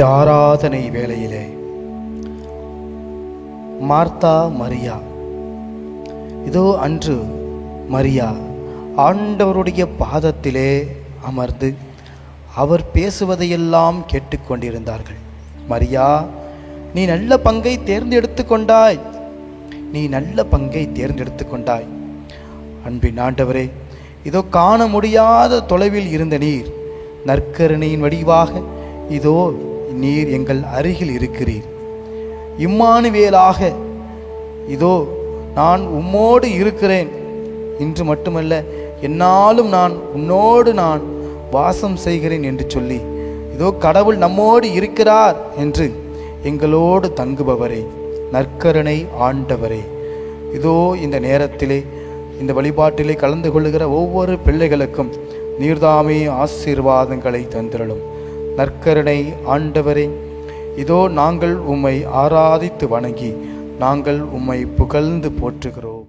இந்த ஆராதனை வேளையிலே மார்த்தா மரியா, இதோ அன்று மரியா ஆண்டவருடைய பாதத்திலே அமர்ந்து அவர் பேசுவதையெல்லாம் கேட்டுக்கொண்டிருந்தார்கள். மரியா, நீ நல்ல பங்கை தேர்ந்தெடுத்து கொண்டாய், நீ நல்ல பங்கை தேர்ந்தெடுத்து கொண்டாய். அன்பின் ஆண்டவரே, இதோ காண முடியாத தொலைவில் இருந்த நீர் நற்கருணையின் வடிவாக இதோ நீர் எங்கள் அருகில் இருக்கிறீர். இம்மானுவேலாக இதோ நான் உம்மோடு இருக்கிறேன், இன்று மட்டுமல்ல என்னாலும் நான் உன்னோடு நான் வாசம் செய்கிறேன் என்று சொல்லி இதோ கடவுள் நம்மோடு இருக்கிறார் என்று எங்களோடு தங்குபவரே, நற்கருணை ஆண்டவரே, இதோ இந்த நேரத்திலே இந்த வழிபாட்டிலே கலந்து கொள்ளுகிற ஒவ்வொரு பிள்ளைகளுக்கும் நீர்தாமே ஆசீர்வாதங்களை தந்திரலும். நற்கருணை ஆண்டவரே, இதோ நாங்கள் உம்மை ஆராதித்து வணங்கி நாங்கள் உம்மை புகழ்ந்து போற்றுகிறோம்.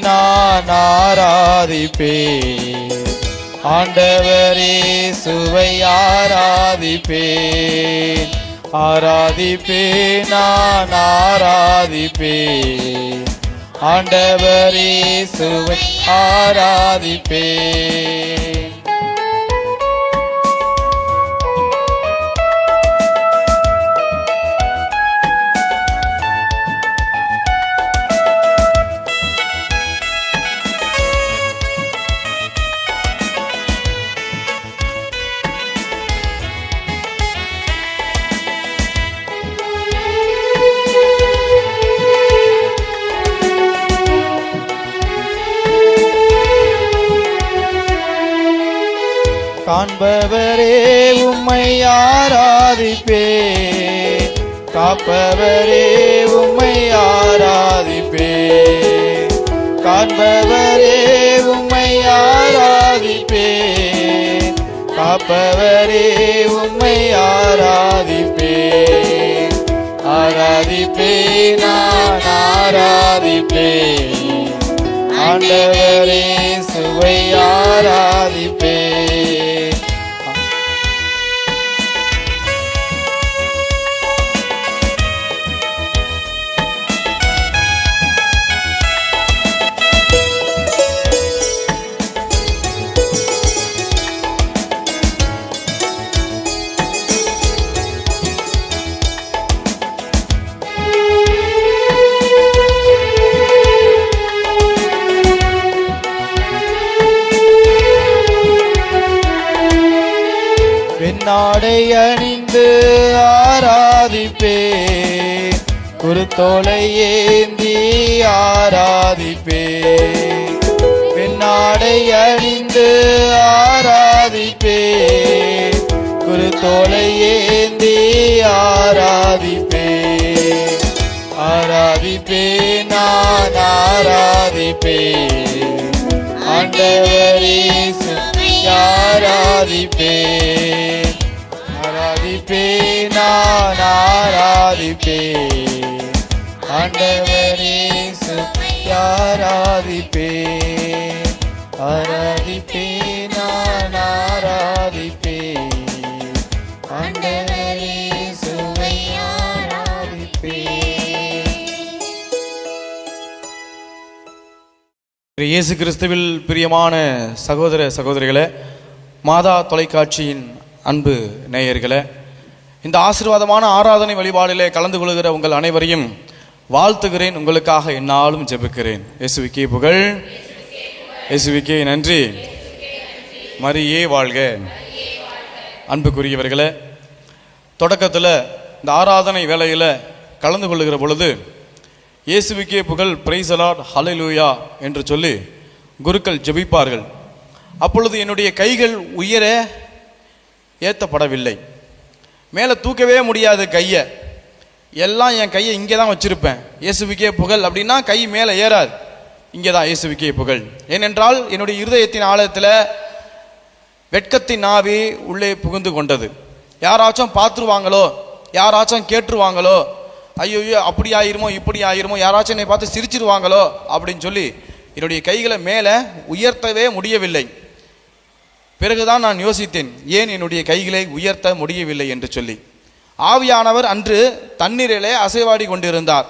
நான் ஆராதிப்பேன் ஆண்டவரே, சுவை ஆராதிப்பேன். ஆராதிப்பேன், நான் ஆராதிப்பேன் ஆண்டவரே, சுவை ஆராதிப்பேன். காண்பவரே உம்மை ஆராதிப்பேன், காப்பவரே உம்மை ஆராதிப்பேன். காண்பவரே உம்மை ஆராதிப்பேன், காப்பவரே உம்மை ஆராதிப்பேன். ஆராதிப்பேன், நான் ஆராதிப்பேன் ஆண்டவரே, சுவை ஆராதிப்பேன். நாடை அணிந்து ஆராதிப்பேன், குருத்தோலை ஏந்தி ஆராதிப்பேன். பெண்ணாடை அணிந்து ஆராதிப்பேன், குருத்தோலை ஏந்தி ஆராதிப்பேன். ஆராதிப்பேன், நான் ஆராதிப்பேன் ஆண்டவரே, ஆராதிப்பேன். ஆராதிப்பேன், நான் ஆராதிப்பேன் ஆண்டவரே, ஆராதிப்பேன். ஆராதிப்பேன், நான் ஆராதிப்பேன் ஆண்டவரே, சுவை ஆராதிப்பேன். இயேசு கிறிஸ்துவில் பிரியமான சகோதர சகோதரிகளே, மாதா தொலைக்காட்சியின் அன்பு நேயர்களே, இந்த ஆசீர்வாதமான ஆராதனை வழிபாடிலே கலந்து கொள்கிற உங்கள் அனைவரையும் வாழ்த்துகிறேன். உங்களுக்காக என்னாலும் ஜெபிக்கிறேன். இயேசுவுக்கே புகழ், இயேசுவுக்கே நன்றி, மரியே வாழ்க. அன்புக்குரியவர்களே, தொடக்கத்தில் இந்த ஆராதனை வேளையில் கலந்து கொள்ளுகிற பொழுது இயேசுவுக்கே புகழ், பிரைஸ் தி லார்ட், ஹல்லேலூயா என்று சொல்லி குருக்கள் ஜெபிப்பார்கள். அப்பொழுது என்னுடைய கைகள் உயர ஏற்றப்படவில்லை. மேலே தூக்கவே முடியாது கையை, எல்லாம் என் கையை இங்கே தான் வச்சிருப்பேன். இயேசுவுக்கே புகழ் அப்படின்னா கை மேலே ஏறாது, இங்கே தான் இயேசுவுக்கே புகழ். ஏனென்றால் என்னுடைய இருதயத்தின் ஆழத்தில் வெட்கத்தின் ஆவி உள்ளே புகுந்து கொண்டது. யாராச்சும் பார்த்துருவாங்களோ, யாராச்சும் கேட்டுருவாங்களோ, ஐயோ அப்படி ஆயிருமோ இப்படி ஆயிருமோ, யாராச்சும் என்னை பார்த்து சிரிச்சிருவாங்களோ அப்படின்னு சொல்லி என்னுடைய கைகளை மேலே உயர்த்தவே முடியவில்லை. பிறகுதான் நான் யோசித்தேன், ஏன் என்னுடைய கைகளை உயர்த்த முடியவில்லை என்று சொல்லி. ஆவியானவர் அன்று தண்ணீரிலே அசைவாடி கொண்டிருந்தார்.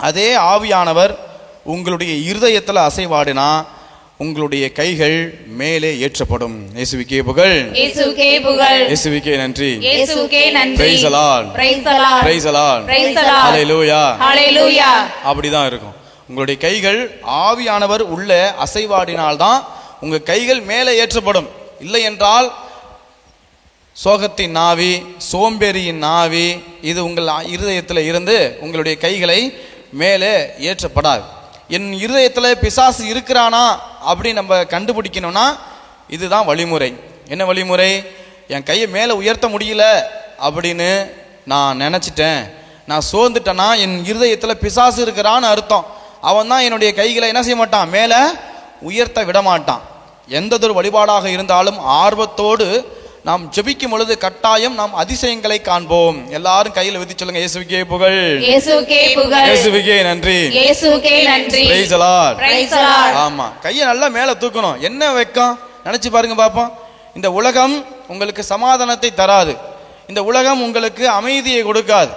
அதே ஆவியானவர் உங்களுடைய இருதயத்தில் அசைவாடினா உங்களுடைய கைகள் மேலே ஏற்றப்படும். இயேசுவுக்கே புகழ், இயேசுவுக்கே புகழ், இயேசுவுக்கே நன்றி, இயேசுவுக்கே நன்றி. Praise the lord, praise the lord, praise the lord, praise the lord, ஹalleluya, ஹalleluya. அப்படிதான் இருக்கும். உங்களுடைய கைகள் ஆவியானவர் உள்ள அசைவாடினால்தான் உங்க கைகள் மேலே ஏற்றப்படும். இல்லை என்றால் சோகத்தின் நாவி, சோம்பேறியின் நாவி இது உங்கள் இருதயத்தில் இருந்து உங்களுடைய கைகளை மேலே ஏற்றப்படாது. என் இருதயத்தில் பிசாசு இருக்கிறானா அப்படி நம்ம கண்டுபிடிக்கணும்னா இதுதான் வழிமுறை. என்ன வழிமுறை? என் கையை மேலே உயர்த்த முடியல அப்படின்னு நான் நினச்சிட்டேன், நான் சோர்ந்துட்டேன்னா என் இருதயத்தில் பிசாசு இருக்கிறான்னு அர்த்தம். அவன் தான் என்னுடைய கைகளை என்ன செய்ய மாட்டான், மேலே உயர்த்த விட மாட்டான். எந்ததொரு வழிபாடாக இருந்தாலும் ஆர்வத்தோடு நாம் ஜெபிக்கும் பொழுது கட்டாயம் நாம் அதிசயங்களை காண்போம். எல்லாரும் கையில் விதி சொல்லுங்க, இயேசுவுக்கே புகழ், இயேசுவுக்கே புகழ், இயேசுவுக்கே நன்றி, இயேசுவுக்கே நன்றி. Praise the lord, praise the Lord. ஆமா, கையை நல்லா மேலே தூக்கணும். என்ன வெக்கம் நினைச்சு பாருங்க பாப்போம். இந்த உலகம் உங்களுக்கு சமாதானத்தை தராது, இந்த உலகம் உங்களுக்கு அமைதியை கொடுக்காது.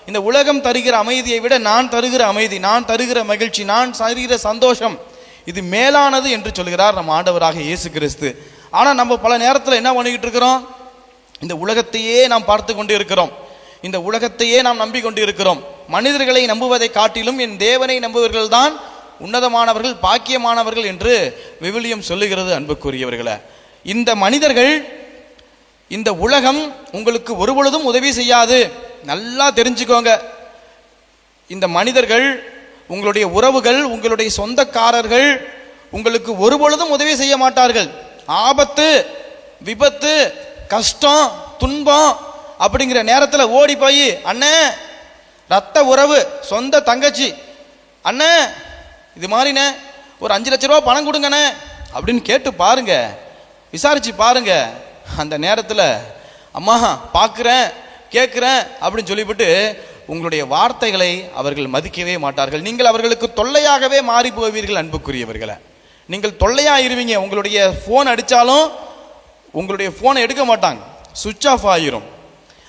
இந்த உலகம் தருகிற அமைதியை விட நான் தருகிற அமைதி, நான் தருகிற மகிழ்ச்சி, நான் தருகிற சந்தோஷம் இது மேலானது என்று சொல்கிறார் நம் ஆண்டவராக இயேசு கிறிஸ்து. ஆனால் நம்ம பல நேரத்தில் என்ன பண்ணிக்கிட்டு இருக்கிறோம், இந்த உலகத்தையே நாம் பார்த்து கொண்டு இருக்கிறோம், இந்த உலகத்தையே நாம் நம்பிக்கொண்டு இருக்கிறோம். மனிதர்களை நம்புவதை காட்டிலும் என் தேவனை நம்புவர்கள் தான் உன்னதமானவர்கள், பாக்கியமானவர்கள் என்று விவிலியம் சொல்லுகிறது. அன்புக்குரியவர்களே, இந்த மனிதர்கள், இந்த உலகம் உங்களுக்கு ஒருபொழுதும் உதவி செய்யாது. நல்லா தெரிஞ்சுக்கோங்க, இந்த மனிதர்கள், உங்களுடைய உறவுகள், உங்களுடைய சொந்தக்காரர்கள் உங்களுக்கு ஒருபொழுதும் உதவி செய்ய மாட்டார்கள். ஆபத்து, விபத்து, கஷ்டம், துன்பம் அப்படிங்கிற நேரத்தில் ஓடி போய் அண்ணே, ரத்த உறவு, சொந்த தங்கச்சி, அண்ணே இது மாதிரிண்ணே ஒரு 5 லட்ச ரூபா பணம் கொடுங்கண்ணே அப்படின்னு கேட்டு பாருங்க, விசாரிச்சு பாருங்க. அந்த நேரத்தில் அம்மா பார்க்குறேன் கேட்குறேன் அப்படின்னு சொல்லிவிட்டு உங்களுடைய வார்த்தைகளை அவர்கள் மதிக்கவே மாட்டார்கள். நீங்கள் அவர்களுக்கு தொல்லையாகவே மாறி போவீர்கள். அன்புக்குரியவர்களை, நீங்கள் தொல்லையாயிருவீங்க. உங்களுடைய ஃபோன் அடித்தாலும் உங்களுடைய ஃபோனை எடுக்க மாட்டாங்க, சுவிட்ச் ஆஃப் ஆகிரும்.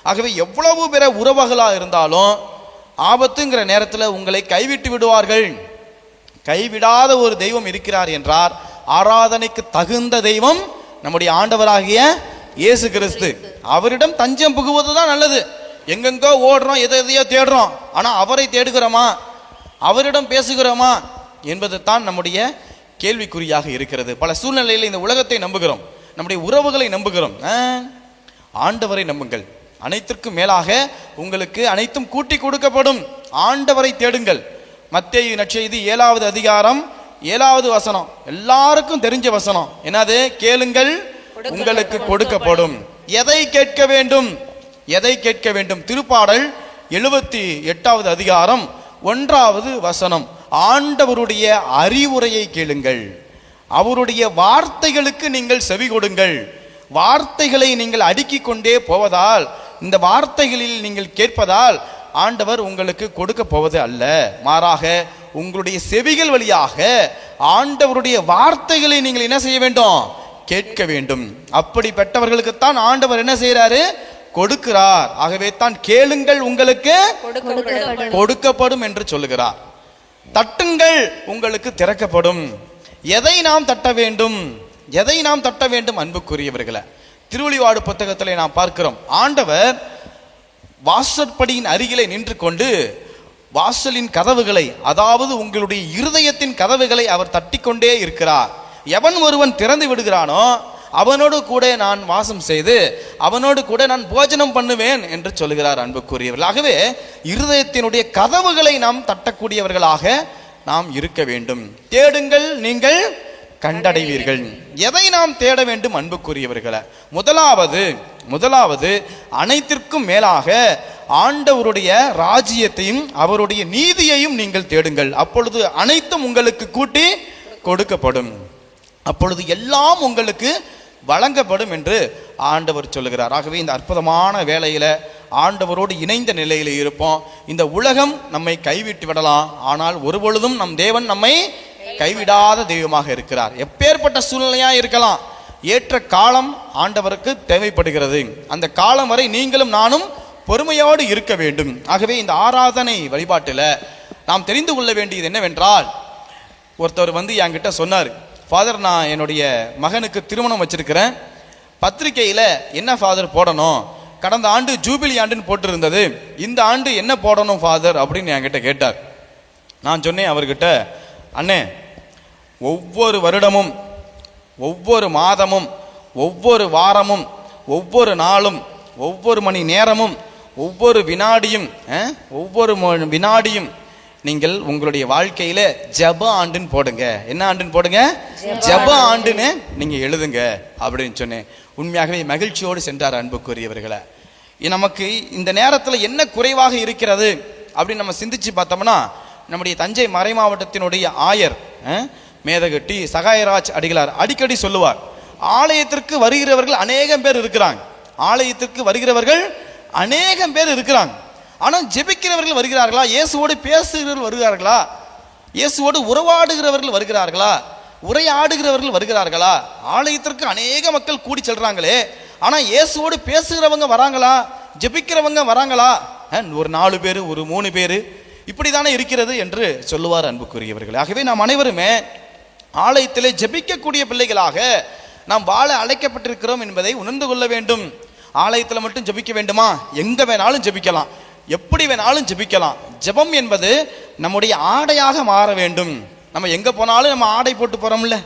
ஆகவே எவ்வளவு பிற உறவுகளாக இருந்தாலும் ஆபத்துங்கிற நேரத்தில் உங்களை கைவிட்டு விடுவார்கள். கைவிடாத ஒரு தெய்வம் இருக்கிறார் என்றார். ஆராதனைக்கு தகுந்த தெய்வம் நம்முடைய ஆண்டவராகிய இயேசு கிறிஸ்து. அவரிடம் தஞ்சம் புகுவது தான் நல்லது. எங்கெங்கோ ஓடுறோம், எதையோ தேடுறோம், ஆனால் அவரை தேடுகிறோமா, அவரிடம் பேசுகிறோமா என்பது தான் நம்முடைய கேள்விக்குறியாக இருக்கிறது. பல சூழ்நிலையில் இந்த உலகத்தை நம்புகிறோம், நம்முடைய உறவுகளை நம்புகிறோம். ஆண்டவரை நம்புங்கள், அனைத்திற்கும் மேலாக உங்களுக்கு அனைத்தும் கூட்டி கொடுக்கப்படும். ஆண்டவரை தேடுங்கள். மத்தேயு நற்செய்தி 7வது அதிகாரம் 7வது வசனம் எல்லாருக்கும் தெரிஞ்ச வசனம். என்னது? கேளுங்கள் உங்களுக்கு கொடுக்கப்படும். எதை கேட்க வேண்டும்? எதை கேட்க வேண்டும்? திருப்பாடல் 78வது அதிகாரம் 1வது வசனம். ஆண்டவருடைய அறிவுரையை கேளுங்கள், அவருடைய வார்த்தைகளுக்கு நீங்கள் செவி கொடுங்கள். வார்த்தைகளை நீங்கள் அடுக்கிக் கொண்டே போவதால், இந்த வார்த்தைகளில் நீங்கள் கேட்பதால் ஆண்டவர் உங்களுக்கு கொடுக்க போவது அல்ல, மாறாக உங்களுடைய செவிகள் வழியாக ஆண்டவருடைய வார்த்தைகளை நீங்கள் என்ன செய்ய வேண்டும்? கேட்க வேண்டும். அப்படிப்பட்டவர்களுக்குத்தான் ஆண்டவர் என்ன செய்யறாரு? கொடுக்கிறார். ஆகவே தான் கேளுங்கள் உங்களுக்கு கொடுக்கப்படும் என்று சொல்லுகிறார். தட்டுங்கள் உங்களுக்கு திறக்கப்படும். எதை நாம் தட்ட வேண்டும்? எதை நாம் தட்ட வேண்டும்? அன்புக்குரியவர்களே, திருவெளிப்பாடு புத்தகத்தில் நாம் பார்க்கிறோம், ஆண்டவர் வாசற்படியின் அருகிலே நின்று கொண்டு வாசலின் கதவுகளை, அதாவது உங்களுடைய இருதயத்தின் கதவுகளை அவர் தட்டிக்கொண்டே இருக்கிறார். எவன் ஒருவன் திறந்து விடுகிறானோ அவனோடு கூட நான் வாசம் செய்து அவனோடு கூட நான் போஜனம் பண்ணுவேன் என்று சொல்லுகிறார். அன்புக்குரியவர்கள், ஆகவே இருதயத்தினுடைய கதவுகளை நாம் தட்டக்கூடியவர்களாக நாம் இருக்க வேண்டும். தேடுங்கள் நீங்கள் கண்டடைவீர்கள். எதை நாம் தேட வேண்டும்? அன்புக்குரியவர்களை, முதலாவது முதலாவது, அனைத்திற்கும் மேலாக ஆண்டவருடைய ராஜ்யத்தையும் அவருடைய நீதியையும் நீங்கள் தேடுங்கள், அப்பொழுது அனைத்தும் உங்களுக்கு கூட்டி கொடுக்கப்படும், அப்பொழுது எல்லாம் உங்களுக்கு வழங்கப்படும் என்று ஆண்டவர் சொல்லுகிறார். ஆகவே இந்த அற்புதமான வேளையில ஆண்டவரோடு இணைந்த நிலையில் இருப்போம். இந்த உலகம் நம்மை கைவிட்டு விடலாம், ஆனால் ஒருபொழுதும் நம் தேவன் நம்மை கைவிடாத தெய்வமாக இருக்கிறார். எப்பேற்பட்ட சூழ்நிலையா இருக்கலாம், ஏற்ற காலம் ஆண்டவருக்கு தேவைப்படுகிறது. அந்த காலம் வரை நீங்களும் நானும் பொறுமையோடு இருக்க வேண்டும். ஆகவே இந்த ஆராதனை வழிபாட்டில் நாம் தெரிந்து கொள்ள வேண்டியது என்னவென்றால், ஒருத்தர் வந்து என்கிட்ட சொன்னார், ஃபாதர் நான் என்னுடைய மகனுக்கு திருமணம் வச்சிருக்கிறேன், பத்திரிகையில் என்ன ஃபாதர் போடணும், கடந்த ஆண்டு ஜூபிலி ஆண்டுன்னு போட்டிருந்தது, இந்த ஆண்டு என்ன போடணும் ஃபாதர் அப்படின்னு என்கிட்ட கேட்டார். நான் சொன்னேன் அவர்கிட்ட, அண்ணே ஒவ்வொரு வருடமும் ஒவ்வொரு மாதமும் ஒவ்வொரு வாரமும் ஒவ்வொரு நாளும் ஒவ்வொரு மணி நேரமும் ஒவ்வொரு வினாடியும் நீங்கள் உங்களுடைய வாழ்க்கையில ஜப ஆண்டுன்னு போடுங்க. என்ன ஆண்டுன்னு போடுங்க? ஜப ஆண்டுன்னு நீங்க எழுதுங்க அப்படின்னு சொன்னேன். உண்மையாகவே மகிழ்ச்சியோடு சென்றார் அன்புக்குரியவர்களை. நமக்கு இந்த நேரத்தில் என்ன குறைவாக இருக்கிறது அப்படின்னு நம்ம சிந்திச்சு பார்த்தோம்னா, நம்முடைய தஞ்சை மறை மாவட்டத்தினுடைய ஆயர் மேதகட்டி சகாயராஜ் அடிகளார் அடிக்கடி சொல்லுவார், ஆலயத்திற்கு வருகிறவர்கள் அநேகம் பேர் இருக்கிறாங்க, ஆலயத்திற்கு வருகிறவர்கள் அநேகம் பேர் இருக்கிறாங்க, ஆனால் ஜெபிக்கிறவர்கள் வருகிறார்களா, இயேசுவோடு பேசுகிறவர்கள் வருகிறார்களா, இயேசுவோடு உறவாடுகிறவர்கள் வருகிறார்களா, உரையாடுகிறவர்கள் வருகிறார்களா? ஆலயத்திற்கு அநேக மக்கள் கூடி செல்றாங்களே, ஆனா இயேசுவோடு பேசுகிறவங்க வராங்களா, ஜெபிக்கிறவங்க வராங்களா? ஒரு 4 பேர், ஒரு 3 பேர், இப்படித்தானே இருக்கிறது என்று சொல்லுவார் அன்புக்குரியவர்கள். ஆகவே நாம் அனைவருமே ஆலயத்திலே ஜெபிக்கக்கூடிய பிள்ளைகளாக நாம் வாழ அழைக்கப்பட்டிருக்கிறோம் என்பதை உணர்ந்து கொள்ள வேண்டும். ஆலயத்தில் மட்டும் ஜெபிக்க வேண்டுமா? எங்க வேணாலும் ஜெபிக்கலாம், எப்படி வேணாலும் ஜெபிக்கலாம். ஜெபம் என்பது நம்முடைய ஆடையாக மாற வேண்டும். நம்ம எங்க போனாலும் நம்ம ஆடை போட்டு போறோம்ல,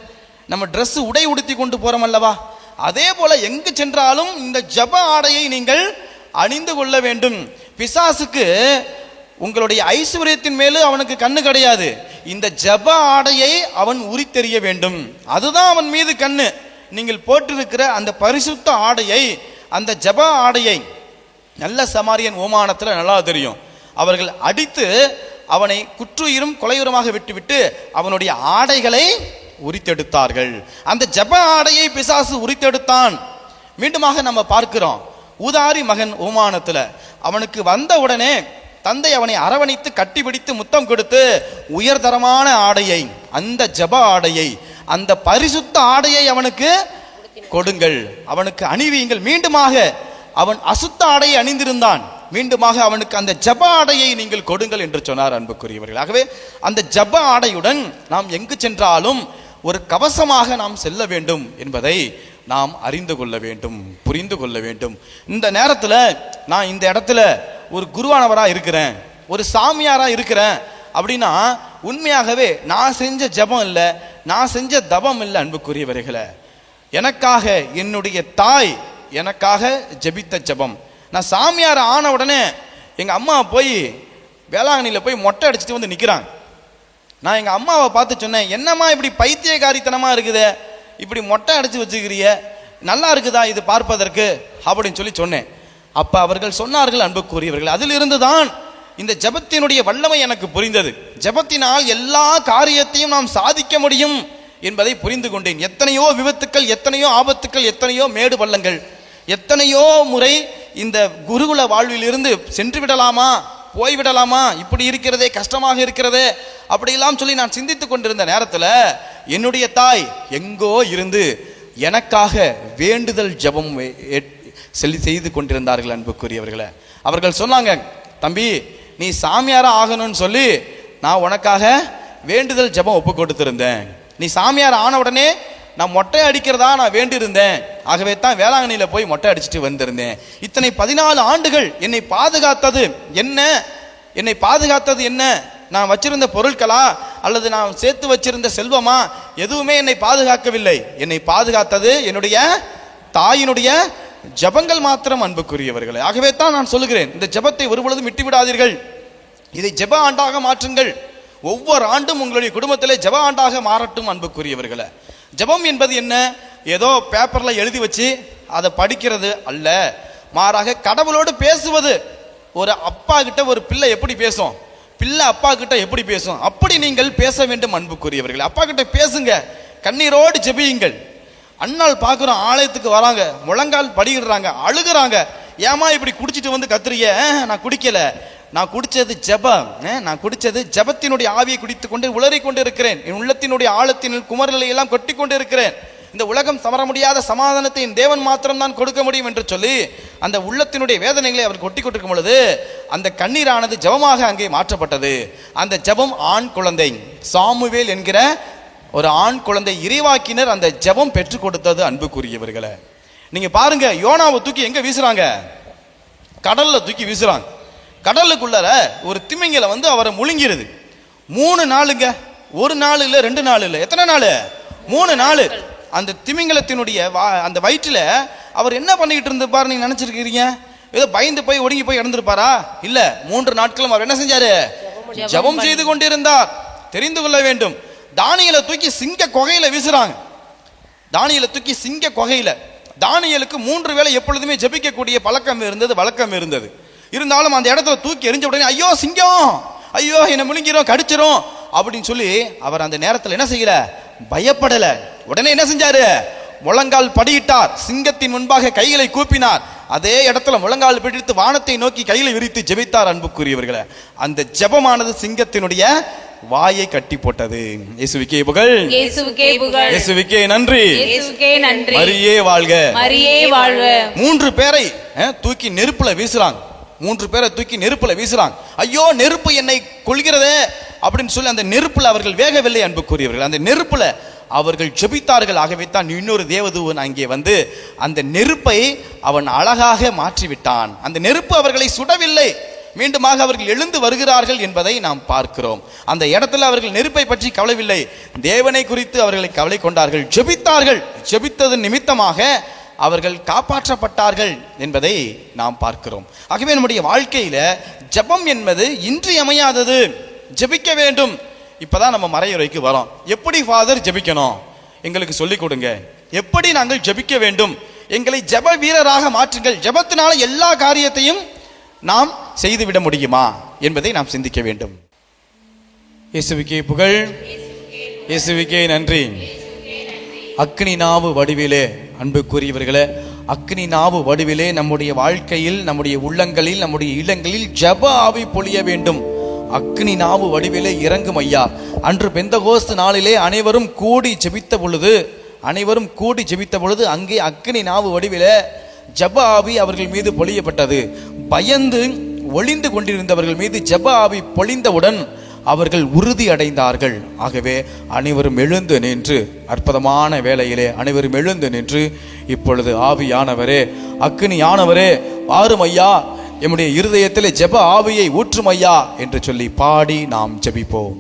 நம்ம ட்ரெஸ் உடை உடுத்தி கொண்டு போறோம் அல்லவா, அதே போல எங்கு சென்றாலும் இந்த ஜெப ஆடையை நீங்கள் அணிந்து கொள்ள வேண்டும். பிசாசுக்கு உங்களுடைய ஐஸ்வர்யத்தின் மேலும் அவனுக்கு கண்ணு கிடையாது, இந்த ஜெப ஆடையை அவன் உரித்தெறிய வேண்டும், அதுதான் அவன் மீது கண்ணு. நீங்கள் போட்டிருக்கிற அந்த பரிசுத்த ஆடையை, அந்த ஜெப ஆடையை நல்ல சமாரியன் ஓமானத்தில் நல்லா தெரியும், அவர்கள் அடித்து அவனை குற்றுயிரும் கொலையுரமாக விட்டுவிட்டு அவனுடைய ஆடைகளை உரித்தெடுத்தார்கள். அந்த ஜெப ஆடையை பிசாசு உரித்தெடுத்தான். மீண்டுமாக நம்ம பார்க்கிறோம், ஊதாரி மகன் ஓமானத்தில் அவனுக்கு வந்த உடனே தந்தை அவனை அரவணைத்து கட்டிப்பிடித்து முத்தம் கொடுத்து உயர்தரமான ஆடையை, அந்த ஜெப ஆடையை, அந்த பரிசுத்த ஆடையை அவனுக்கு கொடுங்கள், அவனுக்கு அணிவியுங்கள். மீண்டுமாக அவன் அசுத்த ஆடையை அணிந்திருந்தான், மீண்டுமாக அவனுக்கு அந்த ஜெப ஆடையை நீங்கள் கொடுங்கள் என்று சொன்னார் அன்புக்குரியவர்கள். ஆகவே அந்த ஜெப ஆடையுடன் நாம் எங்கு சென்றாலும் ஒரு கவசமாக நாம் செல்ல வேண்டும் என்பதை நாம் அறிந்து கொள்ள வேண்டும், புரிந்து கொள்ள வேண்டும். இந்த நேரத்தில் நான் இந்த இடத்துல ஒரு குருவானவராக இருக்கிறேன், ஒரு சாமியாராக இருக்கிறேன் அப்படின்னா உண்மையாகவே நான் செஞ்ச ஜெபம் இல்லை, நான் செஞ்ச தபம் இல்லை அன்புக்குரியவர்களே. எனக்காக என்னுடைய தாய் எனக்காக ஜெபித்த ஜெபம். நான் சாமியார் ஆன உடனே எங்கள் அம்மா போய் வேளாங்கண்ணியில் போய் மொட்டை அடிச்சுட்டு வந்து நிற்கிறாங்க. நான் எங்கள் அம்மாவை பார்த்து சொன்னேன், என்னம்மா இப்படி பைத்தியக்காரித்தனமாக இருக்குதே, இப்படி மொட்டை அடித்து வச்சுக்கிறிய, நல்லா இருக்குதா இது பார்ப்பதற்கு அப்படின்னு சொல்லி சொன்னேன். அப்போ அவர்கள் சொன்னார்கள் அன்புக்குரியவர்கள், அதிலிருந்து தான் இந்த ஜெபத்தினுடைய வல்லமை எனக்கு புரிந்தது. ஜெபத்தினால் எல்லா காரியத்தையும் நாம் சாதிக்க முடியும் என்பதை புரிந்து கொண்டேன். எத்தனையோ விபத்துக்கள், எத்தனையோ ஆபத்துக்கள், எத்தனையோ மேடு பள்ளங்கள், எத்தனையோ முறை இந்த குருகுல வாழ்வில் இருந்து சென்று விடலாமா, போய்விடலாமா, இப்படி இருக்கிறதே, கஷ்டமாக இருக்கிறதே அப்படியெல்லாம் சொல்லி நான் சிந்தித்துக் கொண்டிருந்த நேரத்தில் என்னுடைய தாய் எங்கோ இருந்து எனக்காக வேண்டுதல் ஜெபம் செய்து கொண்டிருந்தார்கள் அன்புக்குரியவர்களே. அவர்கள் சொன்னாங்க, தம்பி நீ சாமியாரா ஆகணும்னு சொல்லி நான் உனக்காக வேண்டுதல் ஜெபம் ஒப்பு கொடுத்திருந்தேன், நீ சாமியார் ஆன உடனே நான் மொட்டை அடிக்கிறதா நான் வேண்டியிருந்தேன், ஆகவே தான் வேளாங்கண்ணியில் போய் மொட்டை அடிச்சுட்டு வந்திருந்தேன். இத்தனை 14 ஆண்டுகள் என்னை பாதுகாத்தது என்ன, என்னை பாதுகாத்தது என்ன, நான் வச்சிருந்த பொருட்களா அல்லது நான் சேர்த்து வச்சிருந்த செல்வமா, எதுவுமே என்னை பாதுகாக்கவில்லை. என்னை பாதுகாத்தது என்னுடைய தாயினுடைய ஜபங்கள் மாத்திரம் அன்புக்குரியவர்களே. ஆகவே தான் நான் சொல்லுகிறேன், இந்த ஜபத்தை ஒருபொழுதும் விட்டு விடாதீர்கள், இதை ஜப ஆண்டாக மாற்றுங்கள். ஒவ்வொரு ஆண்டும் உங்களுடைய குடும்பத்திலே ஜப ஆண்டாக மாறட்டும் அன்புக்குரியவர்களே. ஜபம் என்பது என்ன, ஏதோ பேப்பர்ல எழுதி வச்சு அதை படிக்கிறது அல்ல, மாறாக கடவுளோடு பேசுவது. ஒரு அப்பா கிட்ட ஒரு பிள்ளை எப்படி பேசும், பிள்ளை அப்பா கிட்ட எப்படி பேசும், அப்படி நீங்கள் பேச வேண்டும் அன்புக்குரியவர்கள். அப்பா கிட்ட பேசுங்க, கண்ணீரோடு ஜெபியுங்கள். அண்ணால் பார்க்குறோம், ஆலயத்துக்கு வராங்க, முழங்கால் படிக்கிறாங்க, அழுகுறாங்க. ஏமா இப்படி குடிச்சிட்டு வந்து கத்துறிய? நான் குடிக்கல, நான் குடிச்சது ஜெபம், நான் குடிச்சது ஜெபத்தினுடைய ஆவியை குடித்து கொண்டு உளறி கொண்டு இருக்கிறேன், என் உள்ளத்தினுடைய ஆழத்தின் குமரலை எல்லாம் கொட்டி கொண்டு இருக்கிறேன். இந்த உலகம் சமர முடியாத சமாதானத்தை என் தேவன் மாத்திரம் தான் கொடுக்க முடியும் என்று சொல்லி அந்த உள்ளத்தினுடைய வேதனைகளை அவர் கொட்டி கொண்டிருக்கும் பொழுது அந்த கண்ணீரானது ஜெபமாக அங்கே மாற்றப்பட்டது. அந்த ஜெபம் ஆண் குழந்தை சாமுவேல் என்கிற ஒரு ஆண் குழந்தை இறைவாக்கினர் அந்த ஜெபம் பெற்றுக் கொடுத்தது அன்புக்குரியவர்களை. நீங்க பாருங்க, யோனாவை தூக்கி எங்க வீசுறாங்க? கடல்ல தூக்கி வீசுறாங்க. கடலுக்குள்ளார ஒரு திமிங்கல வந்து அவரை முழுங்கிருது. 3 நாளுங்க, 1 நாள் இல்ல, 2 நாள் இல்ல, எத்தனை நாள்? 3 நாள். அந்த திமிங்கலத்தினுடைய அந்த வயிற்றுல அவர் என்ன பண்ணிக்கிட்டு இருந்திருப்பாரு நீங்க நினைச்சிருக்கீங்க? ஏதோ பயந்து போய் ஒடுங்கி போய் இறந்திருப்பாரா? இல்ல, 3 நாட்களும் அவர் என்ன செஞ்சாரு? ஜெபம் செய்து கொண்டிருந்தார். தெரிந்து கொள்ள வேண்டும், தானியேலை தூக்கி சிங்க குகையில வீசுறாங்க. தானியேலை தூக்கி சிங்க குகையில. தானியேலுக்கு 3 வேளை எப்பொழுதுமே ஜெபிக்கக்கூடிய பழக்கம் இருந்தது, வழக்கம் இருந்தது. இருந்தாலும் அந்த இடத்துல தூக்கி எரிஞ்ச உடனே ஐயோ சிங்கம், ஐயோ என்ன முழுங்கிரும், கடிச்சிரும் அப்படின்னு சொல்லி அவர் அந்த நேரத்தில் என்ன செய்யல? பயப்படல. உடனே என்ன செஞ்சாரு? முழங்கால் படியிட்டார், சிங்கத்தின் முன்பாக கைகளை கூப்பினார். அதே இடத்துல முழங்கால் பிடித்து வானத்தை நோக்கி கைகளை விரித்து ஜெபித்தார். அன்புக்குரியவர்களே, அந்த ஜெபமானது சிங்கத்தினுடைய வாயை கட்டி போட்டது. இயேசுவுக்கே புகழ், இயேசுவுக்கே புகழ், இயேசுவுக்கே நன்றி, இயேசுவுக்கே நன்றி. மரியே வாழ்க, மரியே வாழ்க. 3 பேரை தூக்கி நெருப்புல வீசுறாங்க. 3 பேரை தூக்கி நெருப்புல வீசுறாங்க. ஐயோ நெருப்பு என்னை கொள்கிறதே அப்படின்னு சொல்லி அந்த நெருப்புல அவர்கள் வேகவில்லை அன்புக்குரியவர்கள். அந்த நெருப்புல அவர்கள் ஜெபித்தார்கள். ஆகவே தான் இன்னொரு தேவதூதன் அங்கே வந்து அந்த நெருப்பை அவன் அழகாக மாற்றிவிட்டான். அந்த நெருப்பு அவர்களை சுடவில்லை, மீண்டுமாக அவர்கள் எழுந்து வருகிறார்கள் என்பதை நாம் பார்க்கிறோம். அந்த இடத்துல அவர்கள் நெருப்பை பற்றி கவலைவில்லை, தேவனை குறித்து அவர்களை கவலை கொண்டார்கள், ஜெபித்தார்கள். ஜெபித்ததன் நிமித்தமாக அவர்கள் காப்பாற்றப்பட்டார்கள் என்பதை நாம் பார்க்கிறோம். ஆகவே நம்முடைய வாழ்க்கையில ஜெபம் என்பது இன்றியமையாதது. ஜெபிக்க வேண்டும். இப்பதான் நம்ம மறையுறைக்கு வரோம். எப்படி ஃபாதர் ஜெபிக்கணும் எங்களுக்கு சொல்லிக் கொடுங்க. எப்படி நாங்கள் ஜெபிக்க வேண்டும், எங்களை ஜெப வீரராக மாற்றுங்கள். ஜெபத்தினால எல்லா காரியத்தையும் நாம் செய்துவிட முடியுமா என்பதை நாம் சிந்திக்க வேண்டும். இயேசுவுக்கே புகழ், இயேசுவுக்கே நன்றி. அக்னி நாவு வடிவிலே அன்புக்குரியவர்களே, அக்னி நாவு வடிவிலே நம்முடைய வாழ்க்கையில், நம்முடைய உள்ளங்களில், நம்முடைய இல்லங்களில் ஜெப ஆவி பொழிய வேண்டும். அக்னி நாவு வடிவிலே இறங்கும் ஐயா. அன்று பெந்தகோஸ்து நாளிலே அனைவரும் கூடி ஜெபித்த பொழுது அங்கே அக்னி நாவு வடிவிலே ஜெப ஆவி அவர்கள் மீது பொழியப்பட்டது. பயந்து ஒளிந்து கொண்டிருந்தவர்கள் மீது ஜெப ஆவி பொழிந்தவுடன் அவர்கள் உறுதி அடைந்தார்கள். ஆகவே அனைவரும் எழுந்து நின்று, அற்புதமான வேளையிலே அனைவரும் எழுந்து நின்று, இப்பொழுது ஆவியானவரே, அக்னியானவரே வாரும் ஐயா, எம்முடைய இருதயத்திலே ஜெப ஆவியை ஊற்றும் ஐயா என்று சொல்லி பாடி நாம் ஜெபிப்போம்.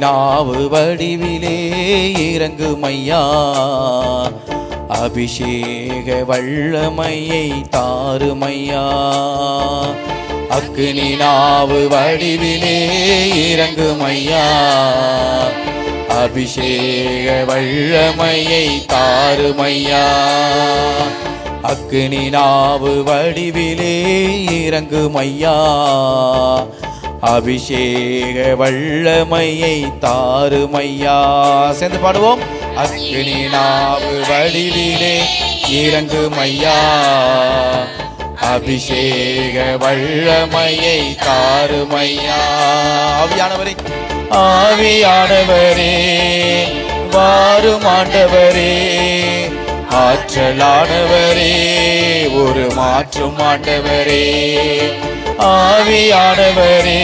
நாவு வடிவிலே இறங்குமையா, அபிஷேக வல்லமையை தாருமையா. அக்னி நாவு வடிவிலே இறங்குமையா, அபிஷேக வல்லமையை தாருமையா. அக்னி நாவு வடிவிலே இறங்குமையா, அபிஷேக வல்லமையை தாருமையா. சேர்ந்து பாடுவோம். அக்னி நாவு வடிவிலே இறங்குமையா, அபிஷேக வல்லமையை தாருமையா. ஆவியானவரே, ஆவியானவரே வாரும் ஆண்டவரே, ஆற்றலானவரே ஒரு மாற்றும் ஆண்டவரே. ஆவியானவரே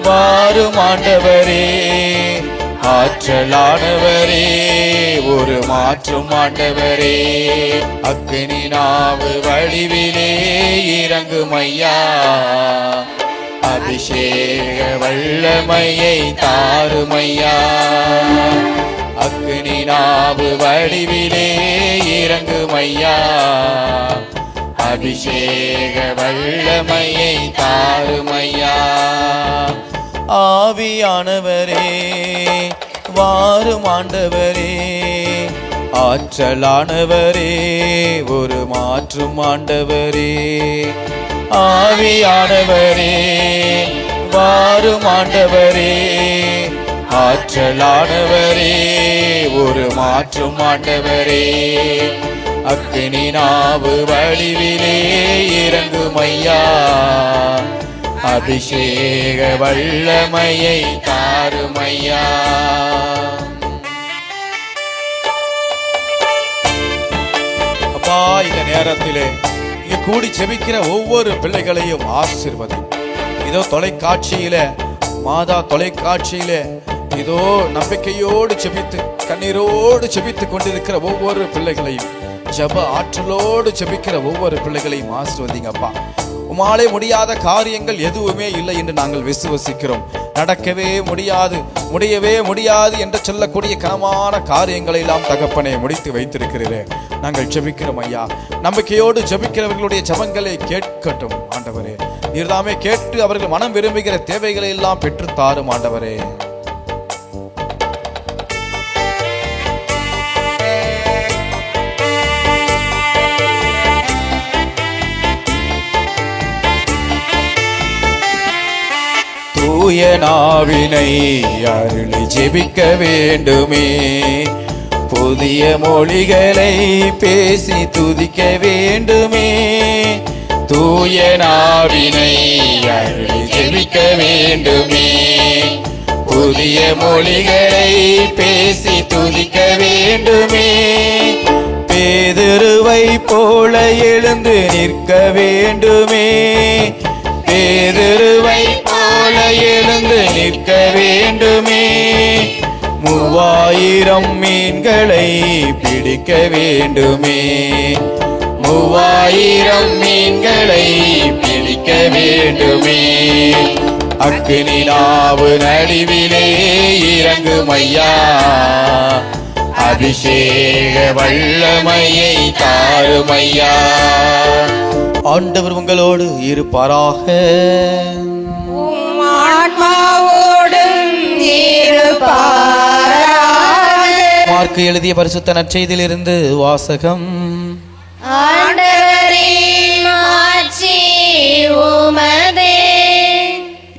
வாரும் ஆண்டவரே, ஆற்றலானவரே ஒரு மாற்றும் ஆண்டவரே அக்கினி நாவு வடிவிலே இறங்குமையா அபிஷேக வல்லமையை தாருமையா அக்கினி நாவு வடிவிலே இறங்குமையா அபிஷேக வல்லமையை தாருமையா ஆவியானவரே வாரும் ஆண்டவரே ஆற்றலானவரே ஒரு மாற்றும் ஆண்டவரே ஆவியானவரே வாரும் ஆண்டவரே ஆற்றலானவரே ஒரு மாற்றும் ஆண்டவரே அக்கினி நாவு வடிவிலே இறங்குமையா அபிஷேக வல்லமையை தாருமையா அப்பா இந்த நேரத்திலே இங்க கூடி செபிக்கிற ஒவ்வொரு பிள்ளைகளையும் ஆசீர்வதி இதோ தொலைக்காட்சியில மாதா தொலைக்காட்சியில இதோ நம்பிக்கையோடு செபித்து கண்ணீரோடு செபித்து கொண்டிருக்கிற ஒவ்வொரு பிள்ளைகளையும் ஜப ஆற்றலோடு செபிக்கிற ஒவ்வொரு பிள்ளைகளையும் ஆசீர்வதிங்கப்பா உமாலே முடியாத காரியங்கள் எதுவுமே இல்லை என்று நாங்கள் விசுவசிக்கிறோம் நடக்கவே முடியாது முடியவே முடியாது என்று சொல்லக்கூடிய கனமான காரியங்களை எல்லாம் தகப்பனை முடித்து வைத்திருக்கிறீரே நாங்கள் ஜெபிக்கிறோம் ஐயா நம்பிக்கையோடு ஜெபிக்கிறவர்களுடைய ஜெபங்களை கேட்கட்டும் ஆண்டவரே நீர்தாமே கேட்டு அவர்கள் மனம் விரும்புகிற தேவைகளை எல்லாம் பெற்று தாரும் ஆண்டவரே தூய நாவினை அருளி ஜெபிக்க வேண்டுமே புதிய மொழிகளை பேசி துதிக்க வேண்டுமே தூய நாவினை அருளி ஜெபிக்க வேண்டுமே புதிய மொழிகளை பேசி துதிக்க வேண்டுமே பேதுருவை போல எழுந்து நிற்க வேண்டுமே பேதுருவை போல எழுந்து நிற்க வேண்டுமே 3000 மீன்களை பிடிக்க வேண்டுமே 3000 மீன்களை பிடிக்க வேண்டுமே அக்கினி நாவு நடுவிலே இறங்குமையா அபிஷேக வல்லமையை தாருமையா ஆண்டவர் உங்களோடு இருப்பாராக மார்க்கு எழுதிய பரிசுத்த நற்செய்தியிலிருந்து வாசகம்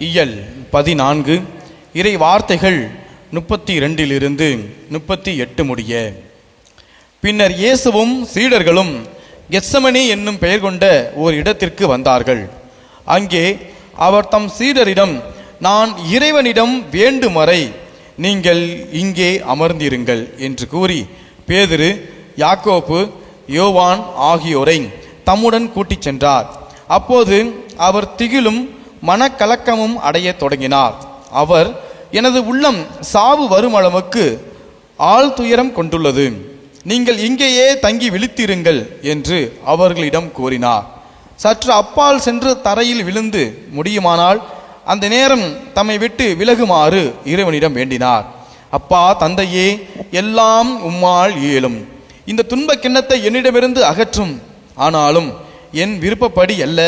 இயல் 14 இறை வார்த்தைகள் 32 38 முடிய. பின்னர் இயேசுவும் சீடர்களும் கெத்சமனே என்னும் பெயர் கொண்ட ஓர் இடத்திற்கு வந்தார்கள். அங்கே அவர் தம் சீடரிடம், நான் இறைவனிடம் வேண்டும் வரை நீங்கள் இங்கே அமர்ந்திருங்கள் என்று கூறி பேதுரு, யாக்கோப்பு, யோவான் ஆகியோரை தம்முடன் கூட்டிச் சென்றார். அப்போது அவர் திகிலும் மனக்கலக்கமும் அடைய தொடங்கினார். அவர், எனது உள்ளம் சாவு வருமளவுக்கு ஆழ்துயரம் கொண்டுள்ளது, நீங்கள் இங்கேயே தங்கி விழித்திருங்கள் என்று அவர்களிடம் கூறினார். சற்று அப்பால் சென்று தரையில் விழுந்து முடியுமானால் அந்த நேரம் தம்மை விட்டு விலகுமாறு இறைவனிடம் வேண்டினார். அப்பா தந்தையே, எல்லாம் உம்மால் இயலும், இந்த துன்ப கிண்ணத்தை என்னிடமிருந்து அகற்றும், ஆனாலும் என் விருப்பப்படி அல்ல,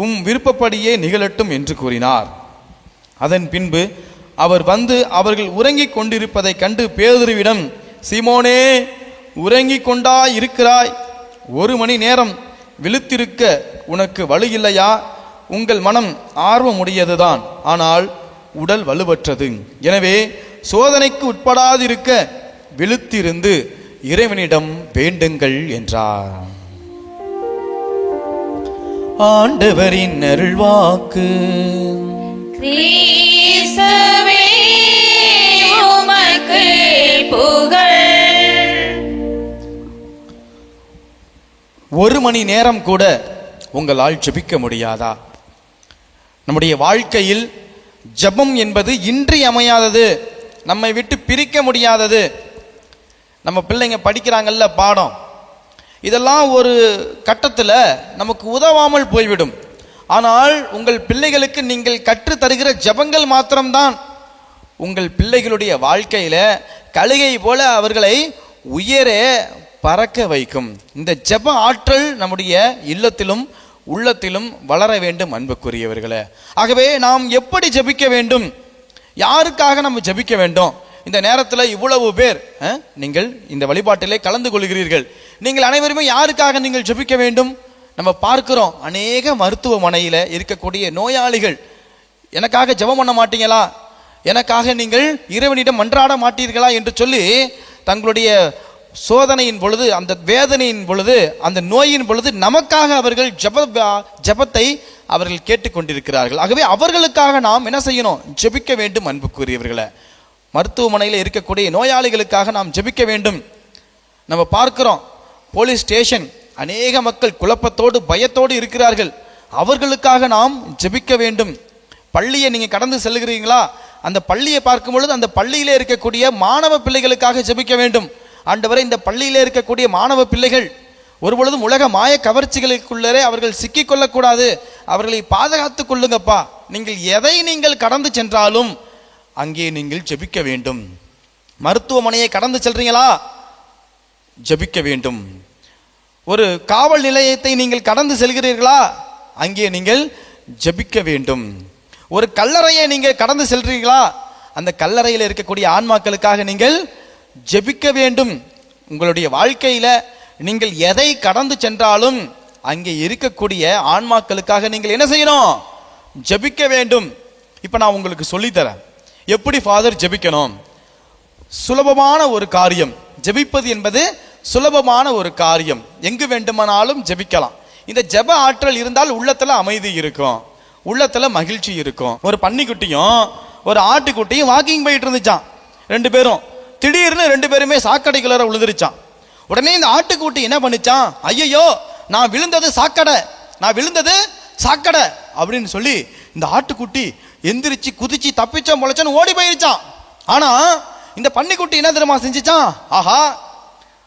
உம் விருப்பப்படியே நிகழட்டும் என்று கூறினார். அதன் பின்பு அவர் வந்து அவர்கள் உறங்கிக் கொண்டிருப்பதை கண்டு பேதுருவிடம், சீமோனே, உறங்கிக் கொண்டா இருக்கிறாய்? 1 மணி நேரம் விழித்திருக்க உனக்கு வலு இல்லையா? உங்கள் மனம் ஆர்வமுடையதுதான், ஆனால் உடல் வலுவற்றது. எனவே சோதனைக்கு உட்படாதிருக்க விழித்திருந்து இறைவனிடம் வேண்டுங்கள் என்றார். ஆண்டவரின் அருள்வாக்கு. கிறிஸ்துவே உமக்கு புகழ். 1 மணி நேரம் கூட உங்களால் ஜெபிக்க முடியாதா? நம்முடைய வாழ்க்கையில் ஜெபம் என்பது இன்றியமையாதது. நம்மை விட்டு பிரிக்க முடியாதது. நம்ம பிள்ளைங்க படிக்கிறாங்கல்ல பாடம், இதெல்லாம் ஒரு கட்டத்தில் நமக்கு உதவாமல் போய்விடும். ஆனால் உங்கள் பிள்ளைகளுக்கு நீங்கள் கற்று தருகிற ஜெபங்கள் மாத்திரம்தான் உங்கள் பிள்ளைகளுடைய வாழ்க்கையில கழுகை போல அவர்களை உயரே பறக்க வைக்கும். இந்த ஜெப ஆற்றல் நம்முடைய இல்லத்திலும் உள்ளத்திலும் வளர வேண்டும் அன்புக்குரியவர்களே. ஆகவே நாம் எப்படி ஜெபிக்க வேண்டும், யாருக்காக நம்ம ஜெபிக்க வேண்டும்? இந்த நேரத்தில் இவ்வளவு பேர் நீங்கள் இந்த வழிபாட்டிலே கலந்து கொள்கிறீர்கள். நீங்கள் அனைவருமே யாருக்காக நீங்கள் ஜெபிக்க வேண்டும்? நம்ம பார்க்கிறோம், அநேக மருத்துவமனையில் இருக்கக்கூடிய நோயாளிகள் எனக்காக ஜெபம் பண்ண மாட்டீங்களா, எனக்காக நீங்கள் இறைவனிடம் மன்றாட மாட்டீர்களா என்று சொல்லி தங்களுடைய சோதனையின் பொழுது, அந்த வேதனையின் பொழுது, அந்த நோயின் பொழுது நமக்காக அவர்கள் ஜெபத்தை அவர்கள் கேட்டுக்கொண்டிருக்கிறார்கள். ஆகவே அவர்களுக்காக நாம் என்ன செய்யணும்? ஜெபிக்க வேண்டும் அன்புக்குரியவர்களே. மருத்துவமனையில் இருக்கக்கூடிய நோயாளிகளுக்காக நாம் ஜெபிக்க வேண்டும். நம்ம பார்க்கிறோம், போலீஸ் ஸ்டேஷன் அநேக மக்கள் குழப்பத்தோடு பயத்தோடு இருக்கிறார்கள், அவர்களுக்காக நாம் ஜெபிக்க வேண்டும். பள்ளியை நீங்கள் கடந்து செல்கிறீங்களா, அந்த பள்ளியை பார்க்கும் பொழுது அந்த பள்ளியிலே இருக்கக்கூடிய மாணவ பிள்ளைகளுக்காக ஜெபிக்க வேண்டும். ஆண்டவரே, இந்த பள்ளியிலே இருக்கக்கூடிய மாணவ பிள்ளைகள் ஒருபொழுதும் உலக மாய கவர்ச்சிகளுக்குள்ளே அவர்கள் சிக்கிக்கொள்ளக்கூடாது, அவர்களை பாதுகாத்துக் கொள்ளுங்கப்பா. நீங்கள் கடந்து சென்றாலும் அங்கே நீங்கள் ஜெபிக்க வேண்டும். மருத்துவமனையை கடந்து செல்றீங்களா, ஜெபிக்க வேண்டும். ஒரு காவல் நிலையத்தை நீங்கள் கடந்து செல்கிறீர்களா, அங்கே நீங்கள் ஜெபிக்க வேண்டும். ஒரு கல்லறையை நீங்கள் கடந்து செல்றீர்களா, அந்த கல்லறையில் இருக்கக்கூடிய ஆன்மாக்களுக்காக நீங்கள் ஜெபிக்க வேண்டும். உங்களுடைய வாழ்க்கையில நீங்கள் எதை கடந்து சென்றாலும் அங்கே இருக்கக்கூடிய ஆன்மாக்களுக்காக நீங்கள் என்ன செய்யணும்? ஜெபிக்க வேண்டும். இப்ப நான் உங்களுக்கு சொல்லித்தரேன் எப்படி ஃபாதர் ஜெபிக்கணும். சுலபமான ஒரு காரியம், ஜெபிப்பது என்பது சுலபமான ஒரு காரியம், எங்கு வேண்டுமானாலும் ஜெபிக்கலாம். இந்த ஜெப ஆற்றல் இருந்தால் உள்ளத்துல அமைதி இருக்கும், உள்ளத்துல மகிழ்ச்சி இருக்கும். ஒரு பன்னிக்குட்டியும் ஒரு ஆட்டுக்குட்டியும் வாக்கிங் போயிட்டு இருந்துச்சான். ரெண்டு பேரும் திடீர்னு ரெண்டு பேருமே சாக்கடைக்குள்ள விழுந்துருச்சான். உடனே இந்த ஆட்டுக்குட்டி என்ன பண்ணிச்சான்? ஐயோ, நான் விழுந்தது சாக்கடை, நான் விழுந்தது சாக்கடை அப்படின்னு சொல்லி இந்த ஆட்டுக்குட்டி எந்திரிச்சு குதிச்சு தப்பிச்சோம் முளைச்சான்னு ஓடி போயிருச்சான். ஆனா இந்த பன்னிக்குட்டி என்ன தெரியுமா செஞ்சுச்சான்? ஆஹா,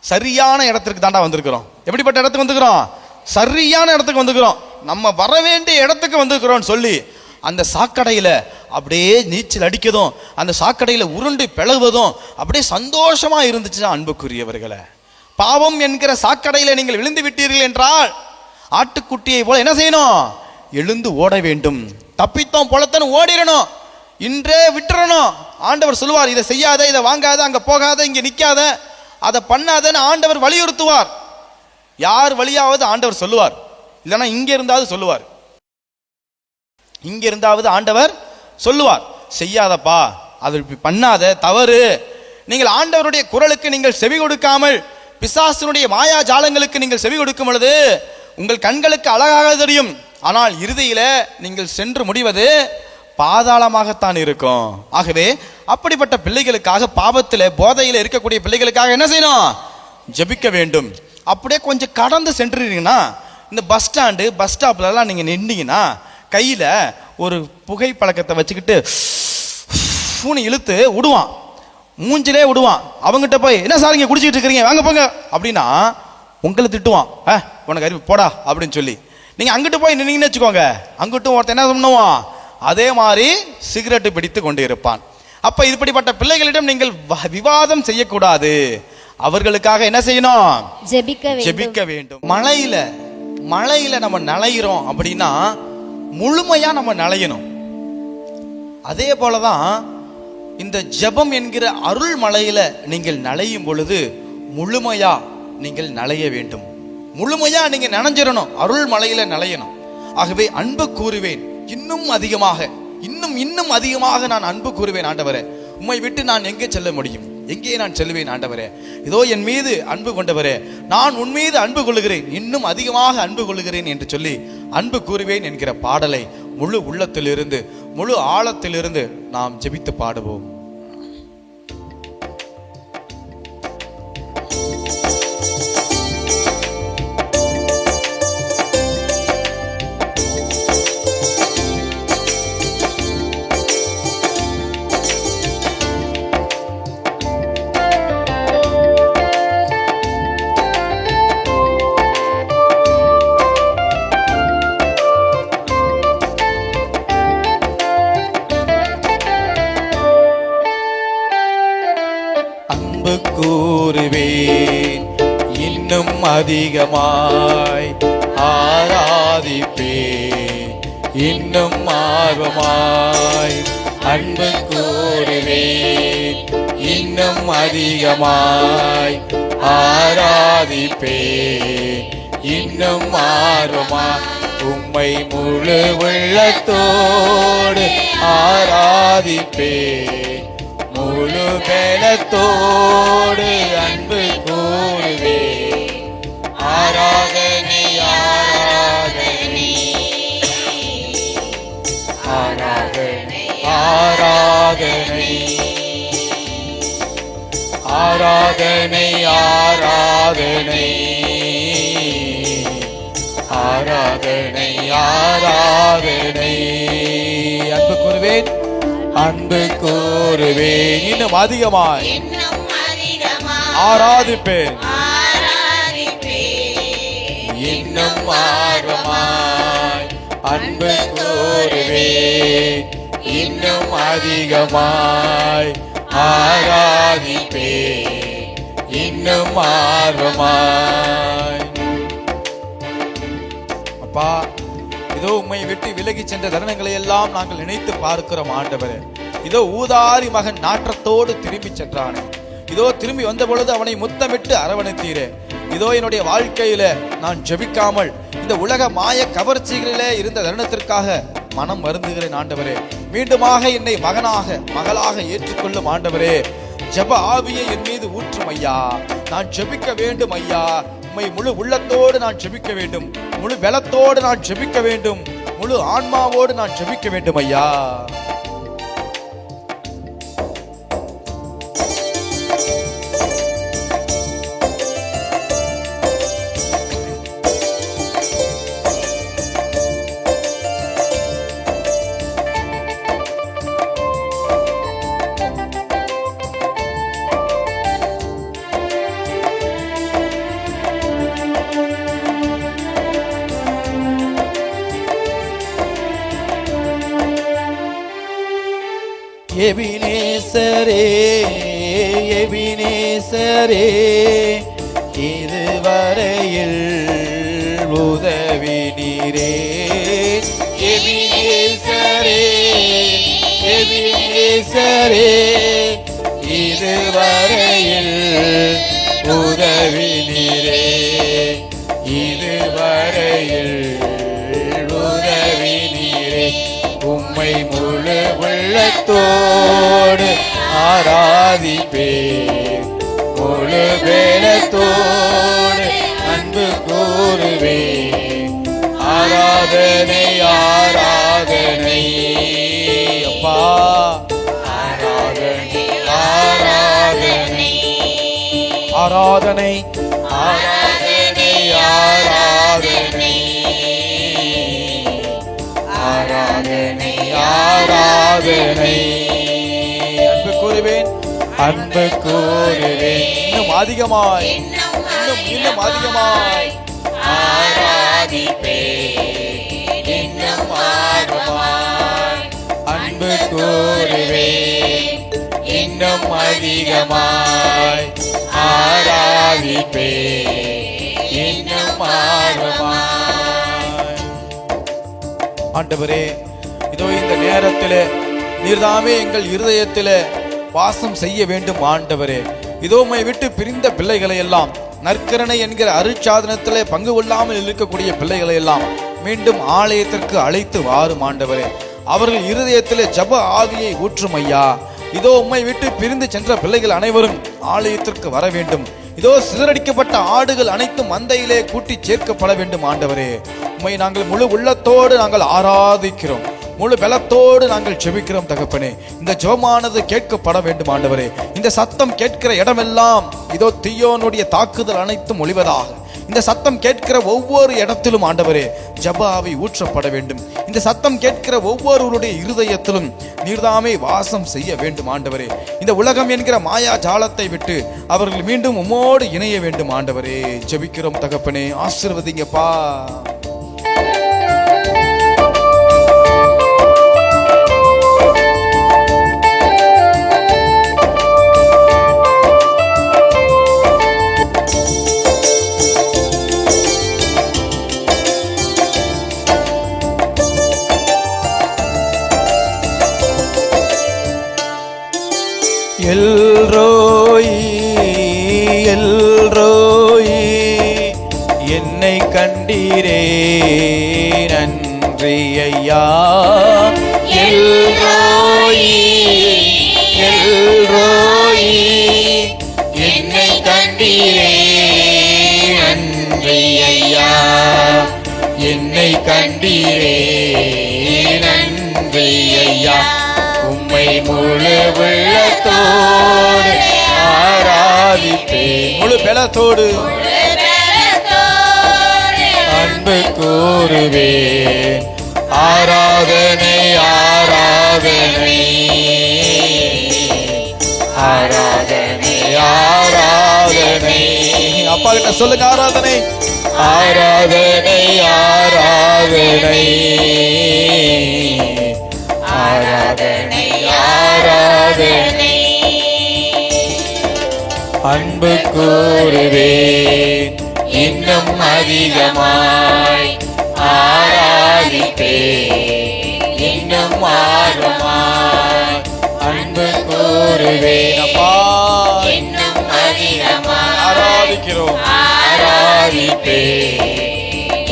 சரியான இடத்துக்கு தாண்டா வந்திருக்கிறோம். எப்படிப்பட்ட இடத்துக்கு வந்துக்கிறோம்? சரியான இடத்துக்கு வந்துக்கிறோம், நம்ம வர வேண்டிய இடத்துக்கு வந்துக்கிறோம் சொல்லி அந்த சாக்கடையில அப்படியே நீச்சல் அடிக்கதும், அந்த சாக்கடையில உருண்டு பிளவுவதும் அப்படியே சந்தோஷமா இருந்துச்சு. அன்புக்குரியவர்களே, பாவம் என்கிற சாக்கடையில நீங்கள் விழுந்து விட்டீர்கள் என்றால் ஆட்டுக்குட்டியை போல என்ன செய்யணும்? எழுந்து ஓட வேண்டும். தப்பித்தோம் பொழத்தன்னு ஓடிடணும், இன்றே விட்டுறணும். ஆண்டவர் சொல்லுவார், இதை செய்யாத, இதை வாங்காத, அங்க போகாத, இங்க நிக்காத, அதை பண்ணாதன்னு ஆண்டவர் வலியுறுத்துவார். யார் வழியாவது ஆண்டவர் சொல்லுவார், இல்லைன்னா இங்க இருந்தாவது சொல்லுவார். இங்க இருந்தாவது ஆண்டவர் சொல்லுவார், செய்யாதப்பா, அது பண்ணாத, தவறு. நீங்கள் ஆண்டவருடைய குரலுக்கு நீங்கள் செவி கொடுக்காமல் பிசாசினுடைய மாயா ஜாலங்களுக்கு நீங்கள் செவி கொடுக்கும் பொழுது உங்கள் கண்களுக்கு அழகாக தெரியும், ஆனால் இறுதியில நீங்கள் சென்று முடிவது பாதாளமாகத்தான் இருக்கும். ஆகவே அப்படிப்பட்ட பிள்ளைகளுக்காக, பாவத்தில் போதையில் இருக்கக்கூடிய பிள்ளைகளுக்காக என்ன செய்யணும்? ஜெபிக்க வேண்டும். அப்படியே கொஞ்சம் கடந்து சென்றுறீங்கன்னா, இந்த பஸ் ஸ்டாண்டு பஸ் ஸ்டாப்லலாம் நீங்கள் நின்றீங்கன்னா கையில் ஒரு புகை பழக்கத்தை வச்சுக்கிட்டு பூனை இழுத்து விடுவான், மூஞ்சிலே விடுவான். அவங்ககிட்ட போய் என்ன சார் இங்கே குடிச்சிட்டு இருக்கிறீங்க, வாங்க போங்க அப்படின்னா உங்களை திட்டுவான், உனக்கு அறிவு போடா அப்படின்னு சொல்லி. நீங்கள் அங்கிட்டு போய் நின்னீங்கன்னு வச்சுக்கோங்க, அங்கிட்டும் ஒருத்தர் என்ன பண்ணுவான், அதே மாதிரி சிகரெட்டு பிடித்து கொண்டு இருப்பான். அப்ப இப்படிப்பட்ட பிள்ளைகளிடம் நீங்கள் விவாதம் செய்யக்கூடாது, அவர்களுக்காக என்ன செய்யணும்? ஜெபிக்க வேண்டும். மழையில நம்ம நனைகிறோம் அப்படின்னா முழுமையா நம்ம நனையணும். அதே போலதான் இந்த ஜெபம் என்கிற அருள் மழையில நீங்கள் நனையும் பொழுது முழுமையா நீங்கள் நனைய வேண்டும். முழுமையா நீங்க நனைஞ்சிடணும், அருள் மழையில நனையணும். ஆகவே அன்பு கூறுவேன், இன்னும் அதிகமாக, இன்னும் அதிகமாக நான் அன்பு கூறுவேன். ஆண்டவரே, உம்மை விட்டு நான் எங்கே செல்ல முடியும்? எங்கே நான் செல்வேன்? ஆண்டவரே, இதோ என் மீது அன்பு கொண்டவரே, நான் உன் மீது அன்பு கொள்ளுகிறேன், இன்னும் அதிகமாக அன்பு கொள்ளுகிறேன் என்று சொல்லி அன்பு கூறுவேன் என்கிற பாடலை முழு உள்ளத்திலிருந்து, முழு ஆழத்திலிருந்து நாம் ஜெபித்து பாடுவோம். அன்பு கூறுவேன், இன்னும் அதிகமாய் ஆராதிப்பேன், இன்னும் ஆர்வமாய் அன்பு கூறுவேன், இன்னும் அதிகமாய் ஆராதிப்பேன், இன்னும் ஆர்வமாய் உம்மை முழு உள்ளத்தோடு ஆராதிப்பேன், முழு பலத்தோடு அன்பு கூறுவேன். ஆராதனை ஆராதனை ஆராதனை ஆராதனை ஆராதனை ஆராதனை ஆராதனை ஆராதனை. அன்பு கூறுவேன், அன்பு கூறுவேன், இன்னும் அதிகமாய் ஆராதிப்பேன், இன்னும் ஆர்வமாய் அன்பு கூறுவேன், இன்னும் அதிகமாய் ஆராதிப்பேன், இன்னும் ஆர்வமாய். அப்பா, இதோ உம்மை விட்டு விலகி சென்ற தருணங்களை எல்லாம் நாங்கள் நினைத்து பார்க்கிறோம் ஆண்டவரே. இதோ ஊதாரி மகன் நாற்றத்தோடு திரும்பி சென்றானே, இதோ திரும்பி வந்த பொழுது அவனை முத்தமிட்டு அரவணைத்தீரே. இதோ என்னுடைய வாழ்க்கையில நான் ஜெபிக்காமல் இந்த உலக மாய கவர்ச்சிகளிலே இருந்த தருணத்திற்காக மனம் வருந்துகிறேன் ஆண்டவரே. மீண்டுமாக என்னை மகனாக மகளாக ஏற்றுக்கொள்ளும் ஆண்டவரே. ஜெப ஆவியை என் மீது ஊற்றும் ஐயா. நான் ஜெபிக்க வேண்டும் ஐயா. உம்மை முழு உள்ளத்தோடு நான் ஜெபிக்க வேண்டும், முழு பலத்தோடு நான் ஜெபிக்க வேண்டும், முழு ஆன்மாவோடு நான் ஜெபிக்க வேண்டும் ஐயா. எபினேசரே எபினேசரே, இதுவரையில் உதவி நீரே. எபினேசரே எபினேசரே, இதுவரையில் உதவி நீரே, இதுவரையில் உதவி நீரே. உம்மை முழு உள்ளத்தோடு ஆராதிப்பேன், முழு பேலத்தோடு அன்பு கூறுவேன். ஆராதனை ஆராதனை அப்பா, ஆராதனை ஆராதனை ஆராதனை ஆராதனை ஆராதனை ஆராதனை ஆராதனை. அன்பு கூறுவேன், அன்பு கூறுவேன், இன்னும் அதிகமாய் இன்னும் அதிகமாய் ஆராதிப்பேன், இன்னும் ஆர்வமாய் அன்பு கூறுவேன், இன்னும் அதிகமாய் ஆராதிப்பேன், இன்னும் ஆர்வமாய். ஆண்டவரே, இதோ இந்த நேரத்திலே நீர்தாமே எங்கள் இருதயத்திலே வாசம் செய்ய வேண்டும் ஆண்டவரே. இதோ உம்மை விட்டு பிரிந்த பிள்ளைகளை எல்லாம், நற்கரணை என்கிற அருட்சாதனத்திலே பங்கு கொள்ளாமல் இருக்கக்கூடிய பிள்ளைகளை எல்லாம் மீண்டும் ஆலயத்திற்கு அழைத்து வாரும் ஆண்டவரே. அவர்கள் இருதயத்திலே ஜப ஆவியை ஊற்றும் ஐயா. இதோ உம்மை விட்டு பிரிந்து சென்ற பிள்ளைகள் அனைவரும் ஆலயத்திற்கு வர வேண்டும். இதோ சிதறடிக்கப்பட்ட ஆடுகள் அனைத்தும் மந்தையிலே கூட்டி சேர்க்கப்பட வேண்டும் ஆண்டவரே. உம்மை நாங்கள் முழு உள்ளத்தோடு நாங்கள் ஆராதிக்கிறோம், முழு பலத்தோடு நாங்கள் ஜெபிக்கிறோம் தகப்பனே. இந்த ஜெபமானது கேட்கப்பட வேண்டும் ஆண்டவரே. இந்த சத்தம் கேட்கிற இடமெல்லாம் இதோ தீயோனுடைய தாக்குதல் அனைத்தும் ஒளிவதாக. இந்த சத்தம் கேட்கிற ஒவ்வொரு இடத்திலும் ஆண்டவரே ஜெப ஆவி ஊற்றப்பட வேண்டும். இந்த சத்தம் கேட்கிற ஒவ்வொருவருடைய இருதயத்திலும் நீர்தாமே வாசம் செய்ய வேண்டும் ஆண்டவரே. இந்த உலகம் என்கிற மாயா ஜாலத்தை விட்டு அவர்கள் மீண்டும் உம்மோடு இணைய வேண்டும் ஆண்டவரே. ஜெபிக்கிறோம் தகப்பனே, ஆசீர்வதிங்கப்பா. எல்ரோயி எல்ரோயி என்னை கண்டீரே நன்றி ஐயா. எல்ரோயி எல்ரோயி என்னை கண்டீரே நன்றி ஐயா. என்னை கண்டீரே நன்றி ஐயா. உம்மை முழு உள்ளத்தோடு ஆராதிப்பேன். முழு பலத்தோடு அன்பு கூறுவேன். ஆராதனை ஆராதனை ஆராதனை ஆராதனை. அப்பா கிட்ட சொல்லுங்க, ஆராதனை ஆராதனை ஆராதனை ஆராதனை ஆராதனை. அன்பு கூறுவேன் இன்னும் அதிகமாய் ஆராதிப்பேன் இன்னும் ஆர்வமாய். அன்பு கூறுவேன் அப்பா இன்னும் அதிகமாய் ஆராதிக்கிறோம் ஆராதிப்பேன்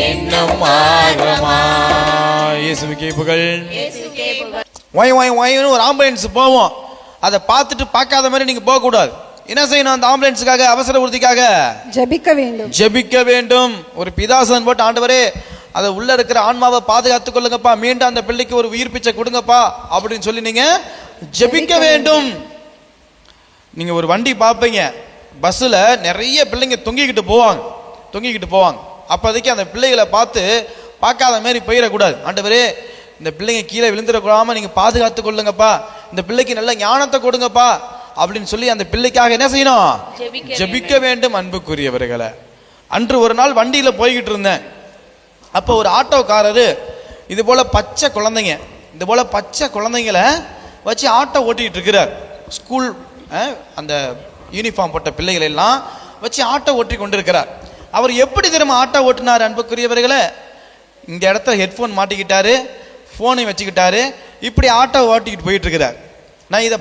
இன்னும் ஆர்வமாய். இயேசுவுக்கே புகழ். ஒய் ஒய் ஒய்னு ஒரு ஆம்புலன்ஸ் போவோம், அதை பார்த்துட்டு பார்க்காத மாதிரி நீங்க போக கூடாது. என்ன செய்யணும்? அந்த ஆம்புலன்ஸுக்காக அவசர உறுதிக்காக ஜெபிக்க வேண்டும். ஜெபிக்க வேண்டும். ஒரு பிதாசன் போட்டு, ஆண்டவரே அதை உள்ள இருக்கிற ஆன்மாவை பாதுகாத்துக் கொள்ளுங்கப்பா, மீண்டும் அந்த பிள்ளைக்கு ஒரு உயிர் பிச்சை கொடுங்கப்பா அப்படின்னு சொல்லி நீங்க ஜெபிக்க வேண்டும். நீங்க ஒரு வண்டி பார்ப்பீங்க, பஸ்ஸில் நிறைய பிள்ளைங்க தொங்கிக்கிட்டு போவாங்க. அப்போதைக்கு அந்த பிள்ளைகளை பார்த்து பார்க்காத மாதிரி போயிடக்கூடாது. ஆண்டவரே இந்த பிள்ளைங்க கீழே விழுந்துடக்கூடாம நீங்க பாதுகாத்து கொள்ளுங்கப்பா, இந்த பிள்ளைக்கு நல்ல ஞானத்தை கொடுங்கப்பா அப்படின்னு சொல்லி அந்த பிள்ளைக்காக என்ன செய்யணும்? ஜெபிக்க வேண்டும். அன்புக்குரியவர்களை, அன்று ஒரு நாள் வண்டியில போய்கிட்டு இருந்தேன். அப்போ ஒரு ஆட்டோக்காரரு இது போல பச்சை குழந்தைங்களை வச்சு ஆட்டோ ஓட்டிக்கிட்டு இருக்கிறார். ஸ்கூல் அந்த யூனிஃபார்ம் போட்ட பிள்ளைகளை எல்லாம் வச்சு ஆட்டோ ஓட்டி கொண்டிருக்கிறார். அவர் எப்படி தெரியுமா ஆட்டோ ஓட்டினார்? அன்புக்குரியவர்களை, இந்த இடத்துல ஹெட்ஃபோன் மாட்டிக்கிட்டாரு, ஃபோனை வச்சுக்கிட்டாரு, இப்படி ஆட்டோ ஓட்டிக்கிட்டு போயிட்டு இருக்கிறார். நான் இதை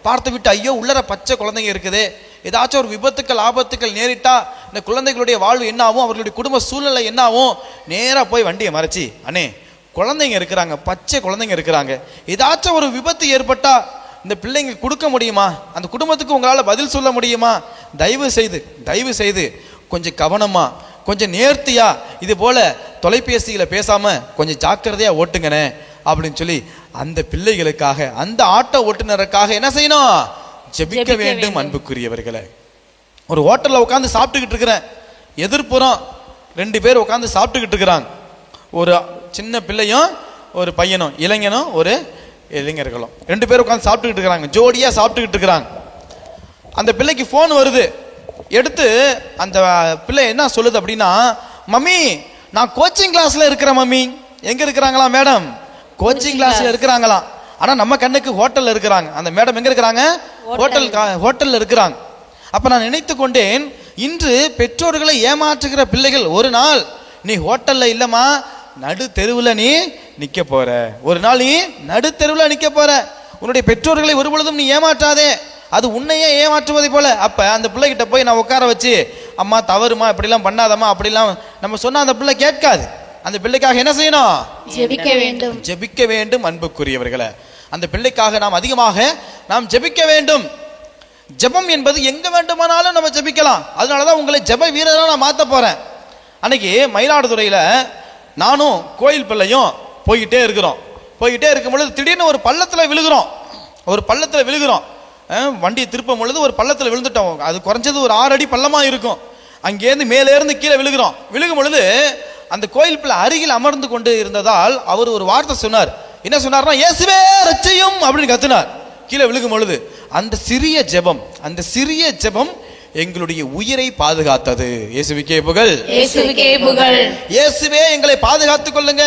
பார்த்து விட்டு ஐயோ உள்ளர பச்சை குழந்தைங்க இருக்குது, ஏதாச்சும் ஒரு விபத்துக்கள் ஆபத்துக்கள் நேரிட்டா இந்த குழந்தைகளுடைய வாழ்வு என்ன ஆகும், அவர்களுடைய குடும்ப சூழ்நிலை என்ன ஆகும். நேராக போய் வண்டியை மறைச்சி, அண்ணே குழந்தைங்க இருக்கிறாங்க, பச்சை குழந்தைங்க இருக்கிறாங்க, ஏதாச்சும் ஒரு விபத்து ஏற்பட்டா இந்த பிள்ளைங்க கொடுக்க முடியுமா, அந்த குடும்பத்துக்கு உங்களால் பதில் சொல்ல முடியுமா, தயவு செய்து கொஞ்சம் கவனமா கொஞ்சம் நேர்த்தியா இது போல தொலைபேசியில பேசாம கொஞ்சம் ஜாக்கிரதையா ஓட்டுங்கண்ணே அப்படின்னு சொல்லி அந்த பிள்ளைகளுக்காக, அந்த ஆட்டோ ஓட்டுநருக்காக என்ன செய்யணும்? ஜெபிக்க வேண்டும். அன்புக்குரியவர்களை, ஒரு ஹோட்டல்ல உட்காந்து சாப்பிட்டுக்கிட்டு இருக்கிறேன், எதிர்ப்புறம் 2 பேர் உட்காந்து சாப்பிட்டுக்கிட்டு இருக்கிறாங்க. ஒரு சின்ன பிள்ளையும் ஒரு பையனும், இளைஞனும் ஒரு இளைஞர்களும் 2 பேர் உட்காந்து சாப்பிட்டுக்கிட்டு இருக்கிறாங்க, ஜோடியா சாப்பிட்டுக்கிட்டு இருக்கிறாங்க. அந்த பிள்ளைக்கு ஃபோன் வருது. எடுத்து அந்த பிள்ளை என்ன சொல்லுது அப்படின்னா, மம்மி நான் கோச்சிங் கிளாஸ்ல இருக்கிறேன் மம்மி. எங்க இருக்கிறாங்களா மேடம்? கோச்சிங் கிளாஸ்ல இருக்கிறாங்களாம். ஆனா நம்ம கண்ணுக்கு ஹோட்டல்ல இருக்கிறாங்க. அந்த மேடம் எங்க இருக்கிறாங்க? ஹோட்டல்ல இருக்கிறாங்க. அப்ப நான் நினைத்து கொண்டேன், இன்று பெற்றோர்களை ஏமாற்றுகிற பிள்ளைகள், ஒரு நாள் நீ ஹோட்டல்ல இல்லமா நடு தெருவுல நீ நிக்க போற, ஒரு நாள் நீ நடு தெருவுல நிக்க போற. உன்னுடைய பெற்றோர்களை ஒரு பொழுதும் நீ ஏமாற்றாதே, அது உன்னையே ஏமாற்றுவதை போல. அப்ப அந்த பிள்ளைகிட்ட போய் நான் உட்கார வச்சு, அம்மா தவறுமா, இப்படிலாம் பண்ணாதம்மா அப்படிலாம் நம்ம சொன்னா அந்த பிள்ளை கேட்காது. அந்த பிள்ளைக்காக என்ன செய்யணும்? ஜெபிக்க வேண்டும். அன்புக்குரியவர்களை, அந்த பிள்ளைக்காக நாம் அதிகமாக ஜெபிக்க வேண்டும். ஜெபம் என்பது எங்க வேண்டுமானாலும் நம்ம ஜெபிக்கலாம். அதனாலதான் உங்களை ஜெப வீரரா நான் மாத்த போறேன். அன்னைக்கு மயிலாடுதுறையில நானும் கோயில் பிள்ளையும் போய்கிட்டே இருக்கும் பொழுது திடீர்னு ஒரு பள்ளத்துல விழுகிறோம். வண்டியை திருப்பும் பொழுது ஒரு பள்ளத்துல விழுந்துட்டோம். அது குறைஞ்சது ஒரு 6 அடி பள்ளமா இருக்கும். அங்கேருந்து மேலேருந்து கீழே விழுகும் பொழுது அந்த கோயில் பிள்ளை அருகில் அமர்ந்து கொண்டு இருந்ததால் அவர் ஒரு வார்த்தை சொன்னார். என்ன சொன்னார்னா, இயேசுவே ரட்சியும் அப்படின்னு கத்தினார். கீழே விழுகும் பொழுது அந்த சிறிய ஜெபம் எங்களுடைய உயிரை பாதுகாத்தது. இயேசுவுக்கே புகழ். இயேசுவே எங்களை பாதுகாத்துக் கொள்ளுங்க,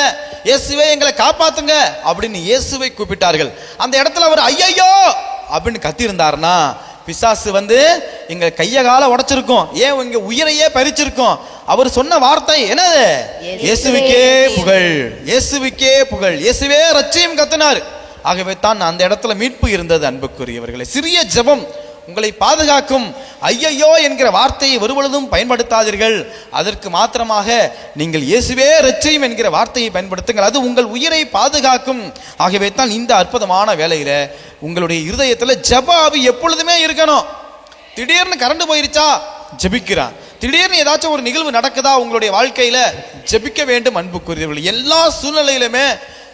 இயேசுவே எங்களை காப்பாத்துங்க அப்படின்னு இயேசுவை கூப்பிட்டார்கள். அந்த இடத்துல அவர் ஐயையோ அப்படின்னு கத்தி இருந்தாருன்னா பிசாசு எங்க கைய கால உடைச்சிருக்கும், ஏன் எங்க உயிரையே பறிச்சிருக்கும். அவர் சொன்ன வார்த்தை என்னது? இயேசுவுக்கே புகழ், இயேசுவுக்கே புகழ், இயேசுவே ரட்சியும் கத்தினார். ஆகவே தான் அந்த இடத்துல மீட்பு இருந்தது. அன்புக்குரியவர்களே, சிறிய ஜெபம் உங்களை பாதுகாக்கும். ஐயையோ என்கிற வார்த்தையை ஒருபொழுதும் பயன்படுத்தாதீர்கள். அதற்கு மாத்திரமாக நீங்கள் இயேசுவே இரட்சியும் என்கிற வார்த்தையை பயன்படுத்துங்கள். அது உங்கள் உயிரை பாதுகாக்கும். ஆகவே தான் இந்த அற்புதமான வேளையில உங்களுடைய இருதயத்தில் ஜெப ஆவி எப்பொழுதுமே இருக்கணும். திடீர்னு கரண்ட் போயிருச்சா ஜெபிக்கிறான், திடீர்னு ஏதாச்சும் ஒரு நிகழ்வு நடக்குதா உங்களுடைய வாழ்க்கையில ஜெபிக்க வேண்டும். அன்புக்குரியவர்கள், எல்லா சூழ்நிலையிலுமே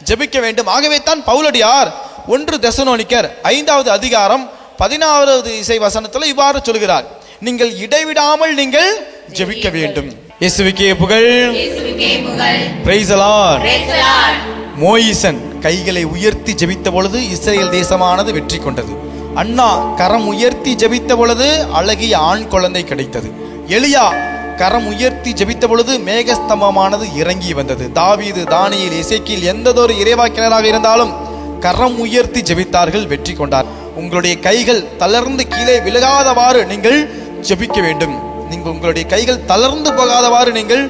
ஜெபிக்க வேண்டும். ஆகவே தான் பவுலடியார் 1 தெசலோனிக்கர் 5வது அதிகாரம் 16வது இசை வசனத்துல இவ்வாறு சொல்கிறார், நீங்கள் இடைவிடாமல் நீங்கள் ஜெபிக்க வேண்டும். இயேசுவுக்கே புகழ். Price the Lord. மோயிசன் கைகளை உயர்த்தி ஜெபித்த பொழுது இஸ்ரேல் தேசமானது வெற்றி கொண்டது. அண்ணா கரம் உயர்த்தி ஜெபித்த பொழுது அழகிய ஆண் குழந்தை கிடைத்தது. எலியா கரம் உயர்த்தி ஜெபித்த பொழுது மேகஸ்தம்பமானது இறங்கி வந்தது. தாவீது, தானியேல், எசேக்கியேல் எந்ததொரு இறைவாக்கினராக இருந்தாலும் கரம் உயர்த்தி ஜெபித்தார்கள், வெற்றி கொண்டார். உங்களுடைய கைகள் தளர்ந்து கீழே விலகாதவாறு நீங்கள் ஜெபிக்க வேண்டும். நீங்கள் உங்களுடைய கைகள் தளர்ந்து போகாதவாறு நீங்கள்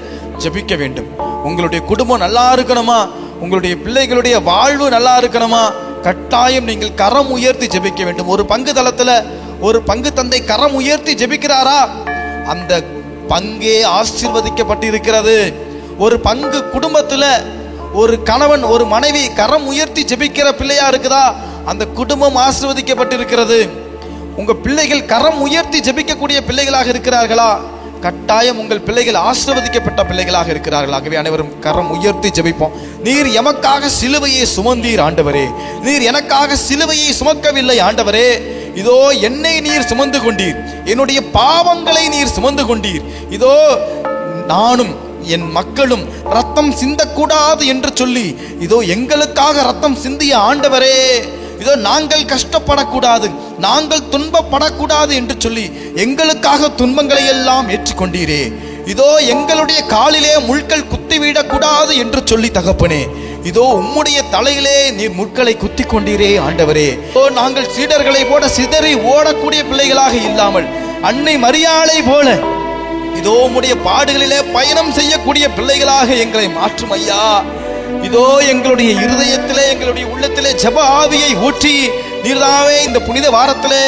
ஜெபிக்க வேண்டும். உங்களுடைய குடும்பம் நல்லா இருக்கணுமா, உங்களுடைய பிள்ளைகளுடைய வாழ்வு நல்லா இருக்கணுமா, கட்டாயம் நீங்கள் கரம் உயர்த்தி ஜெபிக்க வேண்டும். ஒரு பங்கு தளத்துல ஒரு பங்கு தந்தை கரம் உயர்த்தி ஜெபிக்கிறாரா, அந்த பங்கே ஆசீர்வதிக்கப்பட்டிருக்கிறது. ஒரு பங்கு குடும்பத்துல ஒரு கணவன் ஒரு மனைவி கரம் உயர்த்தி ஜெபிக்கிற பிள்ளையா இருக்குதா, அந்த குடும்பம் ஆசீர்வதிக்கப்பட்டிருக்கிறது. உங்க பிள்ளைகள் கரம் உயர்த்தி ஜெபிக்கக்கூடிய பிள்ளைகளாக இருக்கிறார்களா, கட்டாயம் உங்கள் பிள்ளைகள் ஆசீர்வதிக்கப்பட்ட பிள்ளைகளாக இருக்கிறார்கள். ஆகவே அனைவரும் கரம் உயர்த்தி ஜெபிப்போம். நீர் எமக்காக சிலுவையை சுமந்தீர் ஆண்டவரே, நீர் எனக்காக சிலுவையை சுமக்கவில்லை ஆண்டவரே, இதோ என்னை நீர் சுமந்து கொண்டீர், என்னுடைய பாவங்களை நீர் சுமந்து கொண்டீர். இதோ நானும் என் மக்களும் ரத்தம் சிந்தக்கூடாது என்று சொல்லி இதோ எங்களுக்காக ரத்தம் சிந்திய ஆண்டவரே, இதோ நாங்கள் கஷ்டப்படக்கூடாது, நாங்கள் துன்பப்படக்கூடாது என்று சொல்லி எங்களுக்காக துன்பங்களை எல்லாம் ஏற்றுக்கொண்டீரே. இதோ எங்களுடைய காலிலே முள்கள் குத்திவிடக்கூடாது என்று சொல்லி தகப்பனே, இதோ உம்முடைய தலையிலே நீர் முட்களை குத்தி கொண்டீரே ஆண்டவரே. நாங்கள் சீடர்களை போல சிதறி ஓடக்கூடிய பிள்ளைகளாக இல்லாமல் அன்னை மரியாளை போல இதோ உம்முடைய பாடுகளிலே பயணம் செய்யக்கூடிய பிள்ளைகளாக எங்களை மாற்றும் ஐயா. இதோ எங்களுடைய இருதயத்திலே எங்களுடைய உள்ளத்திலே ஜெப ஆவியை ஊற்றி நீர்தாவே இந்த புனித வாரத்திலே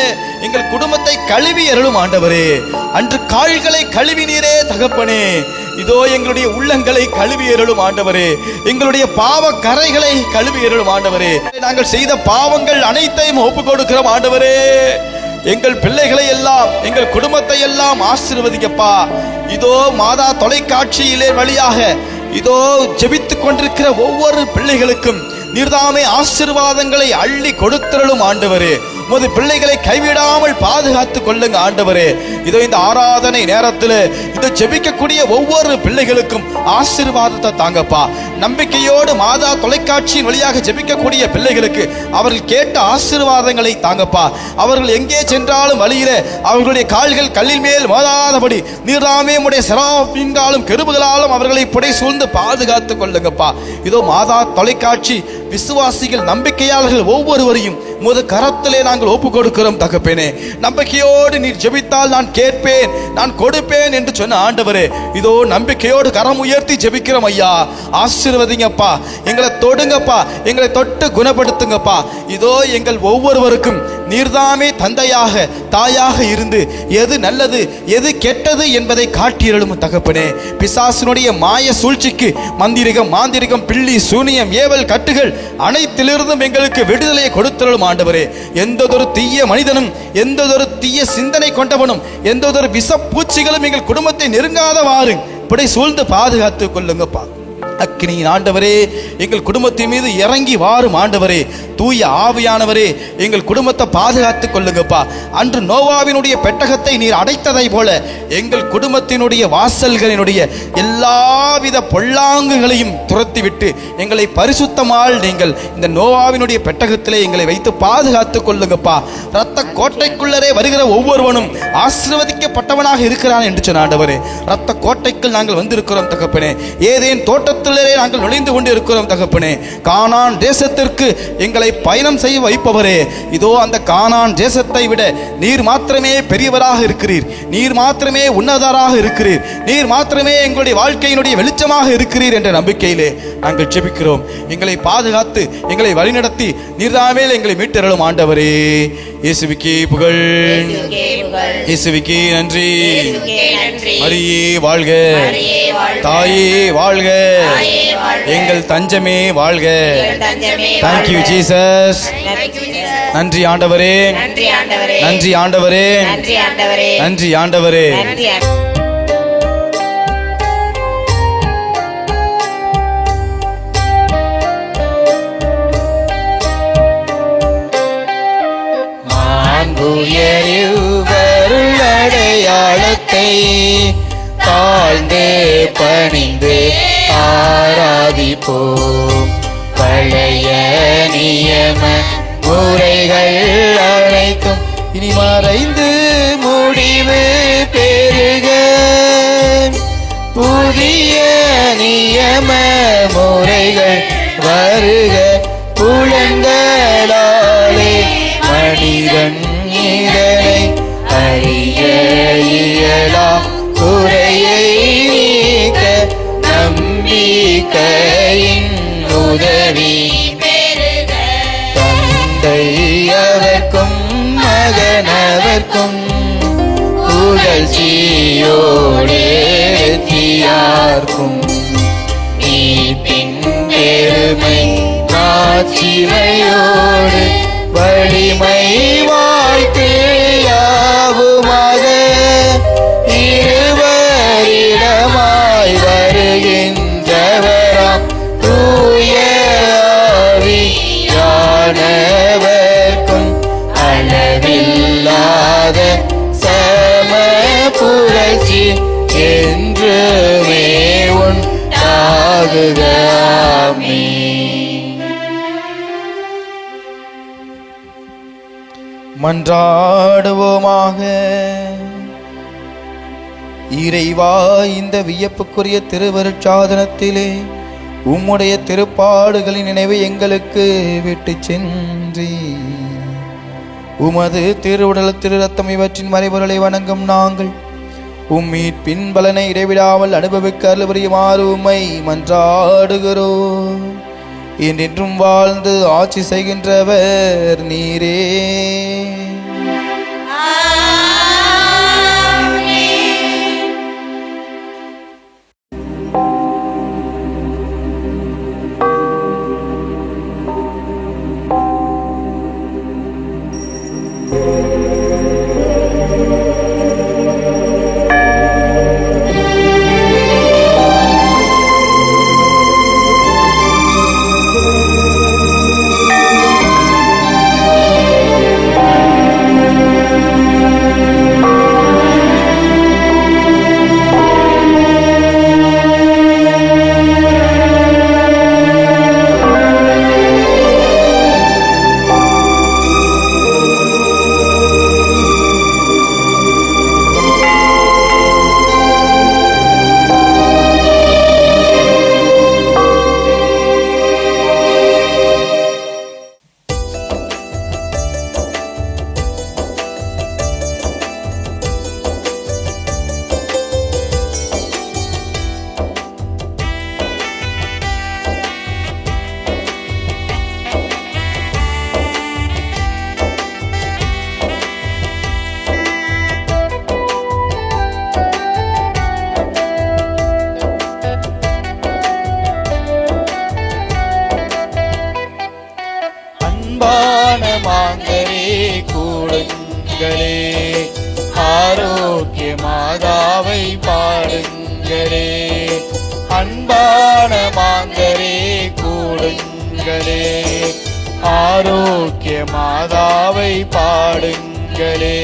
எங்கள் குடும்பத்தை கழுவி அருளும் ஆண்டவரே. அன்று கால்களை கழுவி நீரே தகப்பனே, இதோ எங்களுடைய உள்ளங்களை கழுவி அருளும் ஆண்டவரே, எங்களுடைய பாவ கரைகளை கழுவி அருளும் ஆண்டவரே. நாங்கள் செய்த பாவங்கள் அனைத்தையும் ஒப்பு கொடுக்கிறோம் ஆண்டவரே. எங்கள் பிள்ளைகளை எல்லாம் எங்கள் குடும்பத்தை எல்லாம் ஆசீர்வதிக்கப்பா. இதோ மாதா தொலைக்காட்சியிலே வழியாக இதோ ஜெபித்துக் கொண்டிருக்கிற ஒவ்வொரு பிள்ளைகளுக்கும் நீர்தாமே ஆசீர்வாதங்களை அள்ளி கொடுத்தருளும் ஆண்டவரே. உமது பிள்ளைகளை கைவிடாமல் பாதுகாத்துக் கொள்ளுங்க ஆண்டவரே. இதோ இந்த ஆராதனை நேரத்தில் இதோ ஜெபிக்கக்கூடிய ஒவ்வொரு பிள்ளைகளுக்கும் ஆசீர்வாதத்தை தாங்கப்பா. நம்பிக்கையோடு மாதா தொலைக்காட்சியின் வழியாக ஜெபிக்கக்கூடிய பிள்ளைகளுக்கு அவர்கள் கேட்ட ஆசீர்வாதங்களை தாங்கப்பா. அவர்கள் எங்கே சென்றாலும் வழியில அவர்களுடைய கால்கள் கல்லில் மேல் மோதாதபடி நீர்தாமே உடைய செராபீன்களாலும் கெருபுகளாலும் அவர்களை புடை சூழ்ந்து பாதுகாத்துக் கொள்ளுங்கப்பா. இதோ மாதா தொலைக்காட்சி விசுவாசிகள் நம்பிக்கையாளர்கள் ஒவ்வொருவரையும் உமது கரத்திலே நாங்கள் ஒப்பு கொடுக்கிறோம் தகப்பேனே. நம்பிக்கையோடு நீர் ஜெபித்தால் நான் கேட்பேன், நான் கொடுப்பேன் என்று சொன்ன ஆண்டவரே, இதோ நம்பிக்கையோடு கரம் உயர்த்தி ஜெபிக்கிறோம் ஐயா. ஆசீர்வதிங்கப்பா, எங்களை தொடுங்கப்பா, எங்களை தொட்டு குணப்படுத்துங்கப்பா. இதோ எங்கள் ஒவ்வொருவருக்கும் நீர்தாமே தந்தையாக தாயாக இருந்து எது நல்லது எது கெட்டது என்பதை காட்டியருளும் தகப்பனே. பிசாசினுடைய மாய சூழ்ச்சிக்கு மந்திரிகம் மாந்திரிகம் பில்லி சூனியம் ஏவல் கட்டுகள் அனைத்திலிருந்தும் எங்களுக்கு விடுதலையை கொடுத்தருளும் ஆண்டவரே. எந்ததொரு தீய மனிதனும் எந்ததொரு தீய சிந்தனை கொண்டவனும் எந்ததொரு விஷப்பூச்சிகளும் எங்கள் குடும்பத்தை நெருங்காதவாறு இப்படி சூழ்ந்து பாதுகாத்துக் கொள்ளுங்கப்பா. அக்கினியின் ஆண்டவரே, எங்கள் குடும்பத்தின் மீது இறங்கி வாரும் ஆண்டவரே. தூய ஆவியானவரே, எங்கள் குடும்பத்தை பாதுகாத்துக் கொள்ளுங்கப்பா. அன்று நோவாவினுடைய பெட்டகத்தை நீர் அடைத்ததை போல எங்கள் குடும்பத்தினுடைய வாசல்களினுடைய எல்லாவித பொல்லாங்குகளையும் துரத்திவிட்டு எங்களை பரிசுத்தமால் நீங்கள் இந்த நோவாவினுடைய பெட்டகத்திலே எங்களை வைத்து பாதுகாத்துக் கொள்ளுங்கப்பா. இரத்த கோட்டைக்குள்ளரே வருகிற ஒவ்வொருவனும் ஆசீர்வதிக்கப்பட்டவனாக இருக்கிறான் என்று சொன்ன ஆண்டவரே, இரத்த கோட்டைக்குள் நாங்கள் வந்திருக்கிறோம் தகப்பனே. ஏதேன் தோட்டத்திலே நாங்கள் நுழைந்து கொண்டு இருக்கிறோம் தகப்பனே. கானான் தேசத்திற்கு எங்களை பயணம் செய்ய வைப்பவரே, இதோ அந்த கானான் தேசத்தை விட நீர் மாத்திரமே பெரியவராக இருக்கிறீர், நீர் மாத்திரமே உன்னதராக இருக்கிறீர், நீர் மாத்திரமே எங்களுடைய வாழ்க்கையினுடைய வெளிச்சமாக இருக்கிறீர் என்ற நம்பிக்கையிலே நாங்கள் ஜெபிக்கிறோம். எங்களை பாதுகாத்து எங்களை வழிநடத்தி செலுத்தி நீர்தாமே எங்களை மீட்டருளும் ஆண்டவரே. இயேசுவுக்கே புகழ், இயேசுவுக்கே நன்றி. மரியே வாழ்க, தாயே வாழ்க, எங்கள் தஞ்சமே வாழ்க. Thank you Jesus. நன்றி ஆண்டவரே, நன்றி ஆண்டவரே, நன்றி ஆண்டவரே. அடையாளத்தை தாழ்ந்து பணிந்து ஆராதிப்போம். பழைய நியம முறைகள் அனைத்தும் இனி மறைந்து முடிவு பெறுக. புதிய நியம முறைகள் வருக. புலன்களாலே மனிதன் இதனை அறிய இயலாம். குறையை நீக்க நம்பிக்கையின் உதவி தந்தை அவர்க்கும் மகனவர்க்கும் புகழ்ச்சியோடு தீயார்க்கும் மீட்பின் பெருமை மாட்சிமையோடு வலிமை வாழ்த்து யாவுமாக. இருவரிடமாய் வருகின்றவராம் தூய ஆவியானவர்க்கும் அளவில்லாத சம புரட்சி என்றுமே உண்டாகுக. மன்றாடுவோமாக. இறைவா, இந்த வியப்புக்குரிய திருவருட்சாதனத்திலே உம்முடைய திருப்பாடுகளின் நினைவை எங்களுக்கு விட்டு சென்றி உமது திருவுடல் திரு ரத்தம் இவற்றின் மறைபொருளை வணங்கும் நாங்கள் உம்மீட்பின் பலனை இடைவிடாமல் அனுபவிக்க அருள் புரியுமாறு உம்மை மன்றாடுகிறோம். என்றென்றும் வாழ்ந்து ஆட்சி செய்கின்றவர் நீரே. பாடுங்களே, ஆரோக்கிய மாதாவை பாடுங்களே, அன்பான மாந்தரே கூடுங்களே, ஆரோக்கிய மாதாவை பாடுங்களே.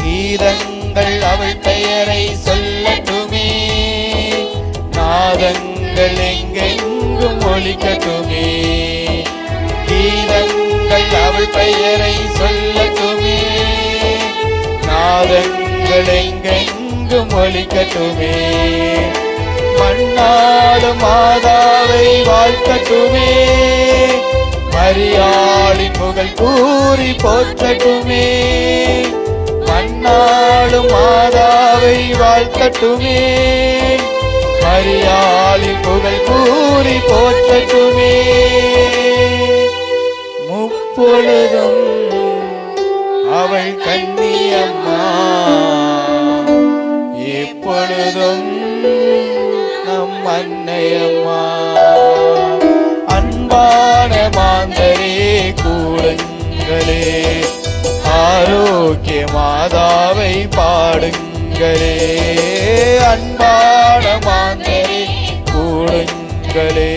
கீதங்கள் அவள் பெயரை சொல்லட்டுமே, நாதங்கள் எங்கெங்கும் ஒலிக்கட்டுமே. கீதங்கள் அவள் பெயரை சொல்லட்டுமே, நாதங்கள் எங்கெங்கும் ஒலிக்கட்டுமே. மண்ணாளும் மாதாவை வாழ்த்தட்டுமே, மரியாளின் புகழ் கூறி போற்றட்டுமே. மண்ணாளும் மாதாவை வாழ்த்தட்டுமே, மரியாளின் புகழ் கூறி போற்றட்டுமே. முப்பொழுதும் அவள் கன்னியம்மா, எப்பொழுதும் நம் அன்னையம்மா. அன்பான மாந்தரே கூடுங்களே, ஆரோக்கிய மாதாவை பாடுங்களே. அன்பான மாந்தரே கூடுங்களே,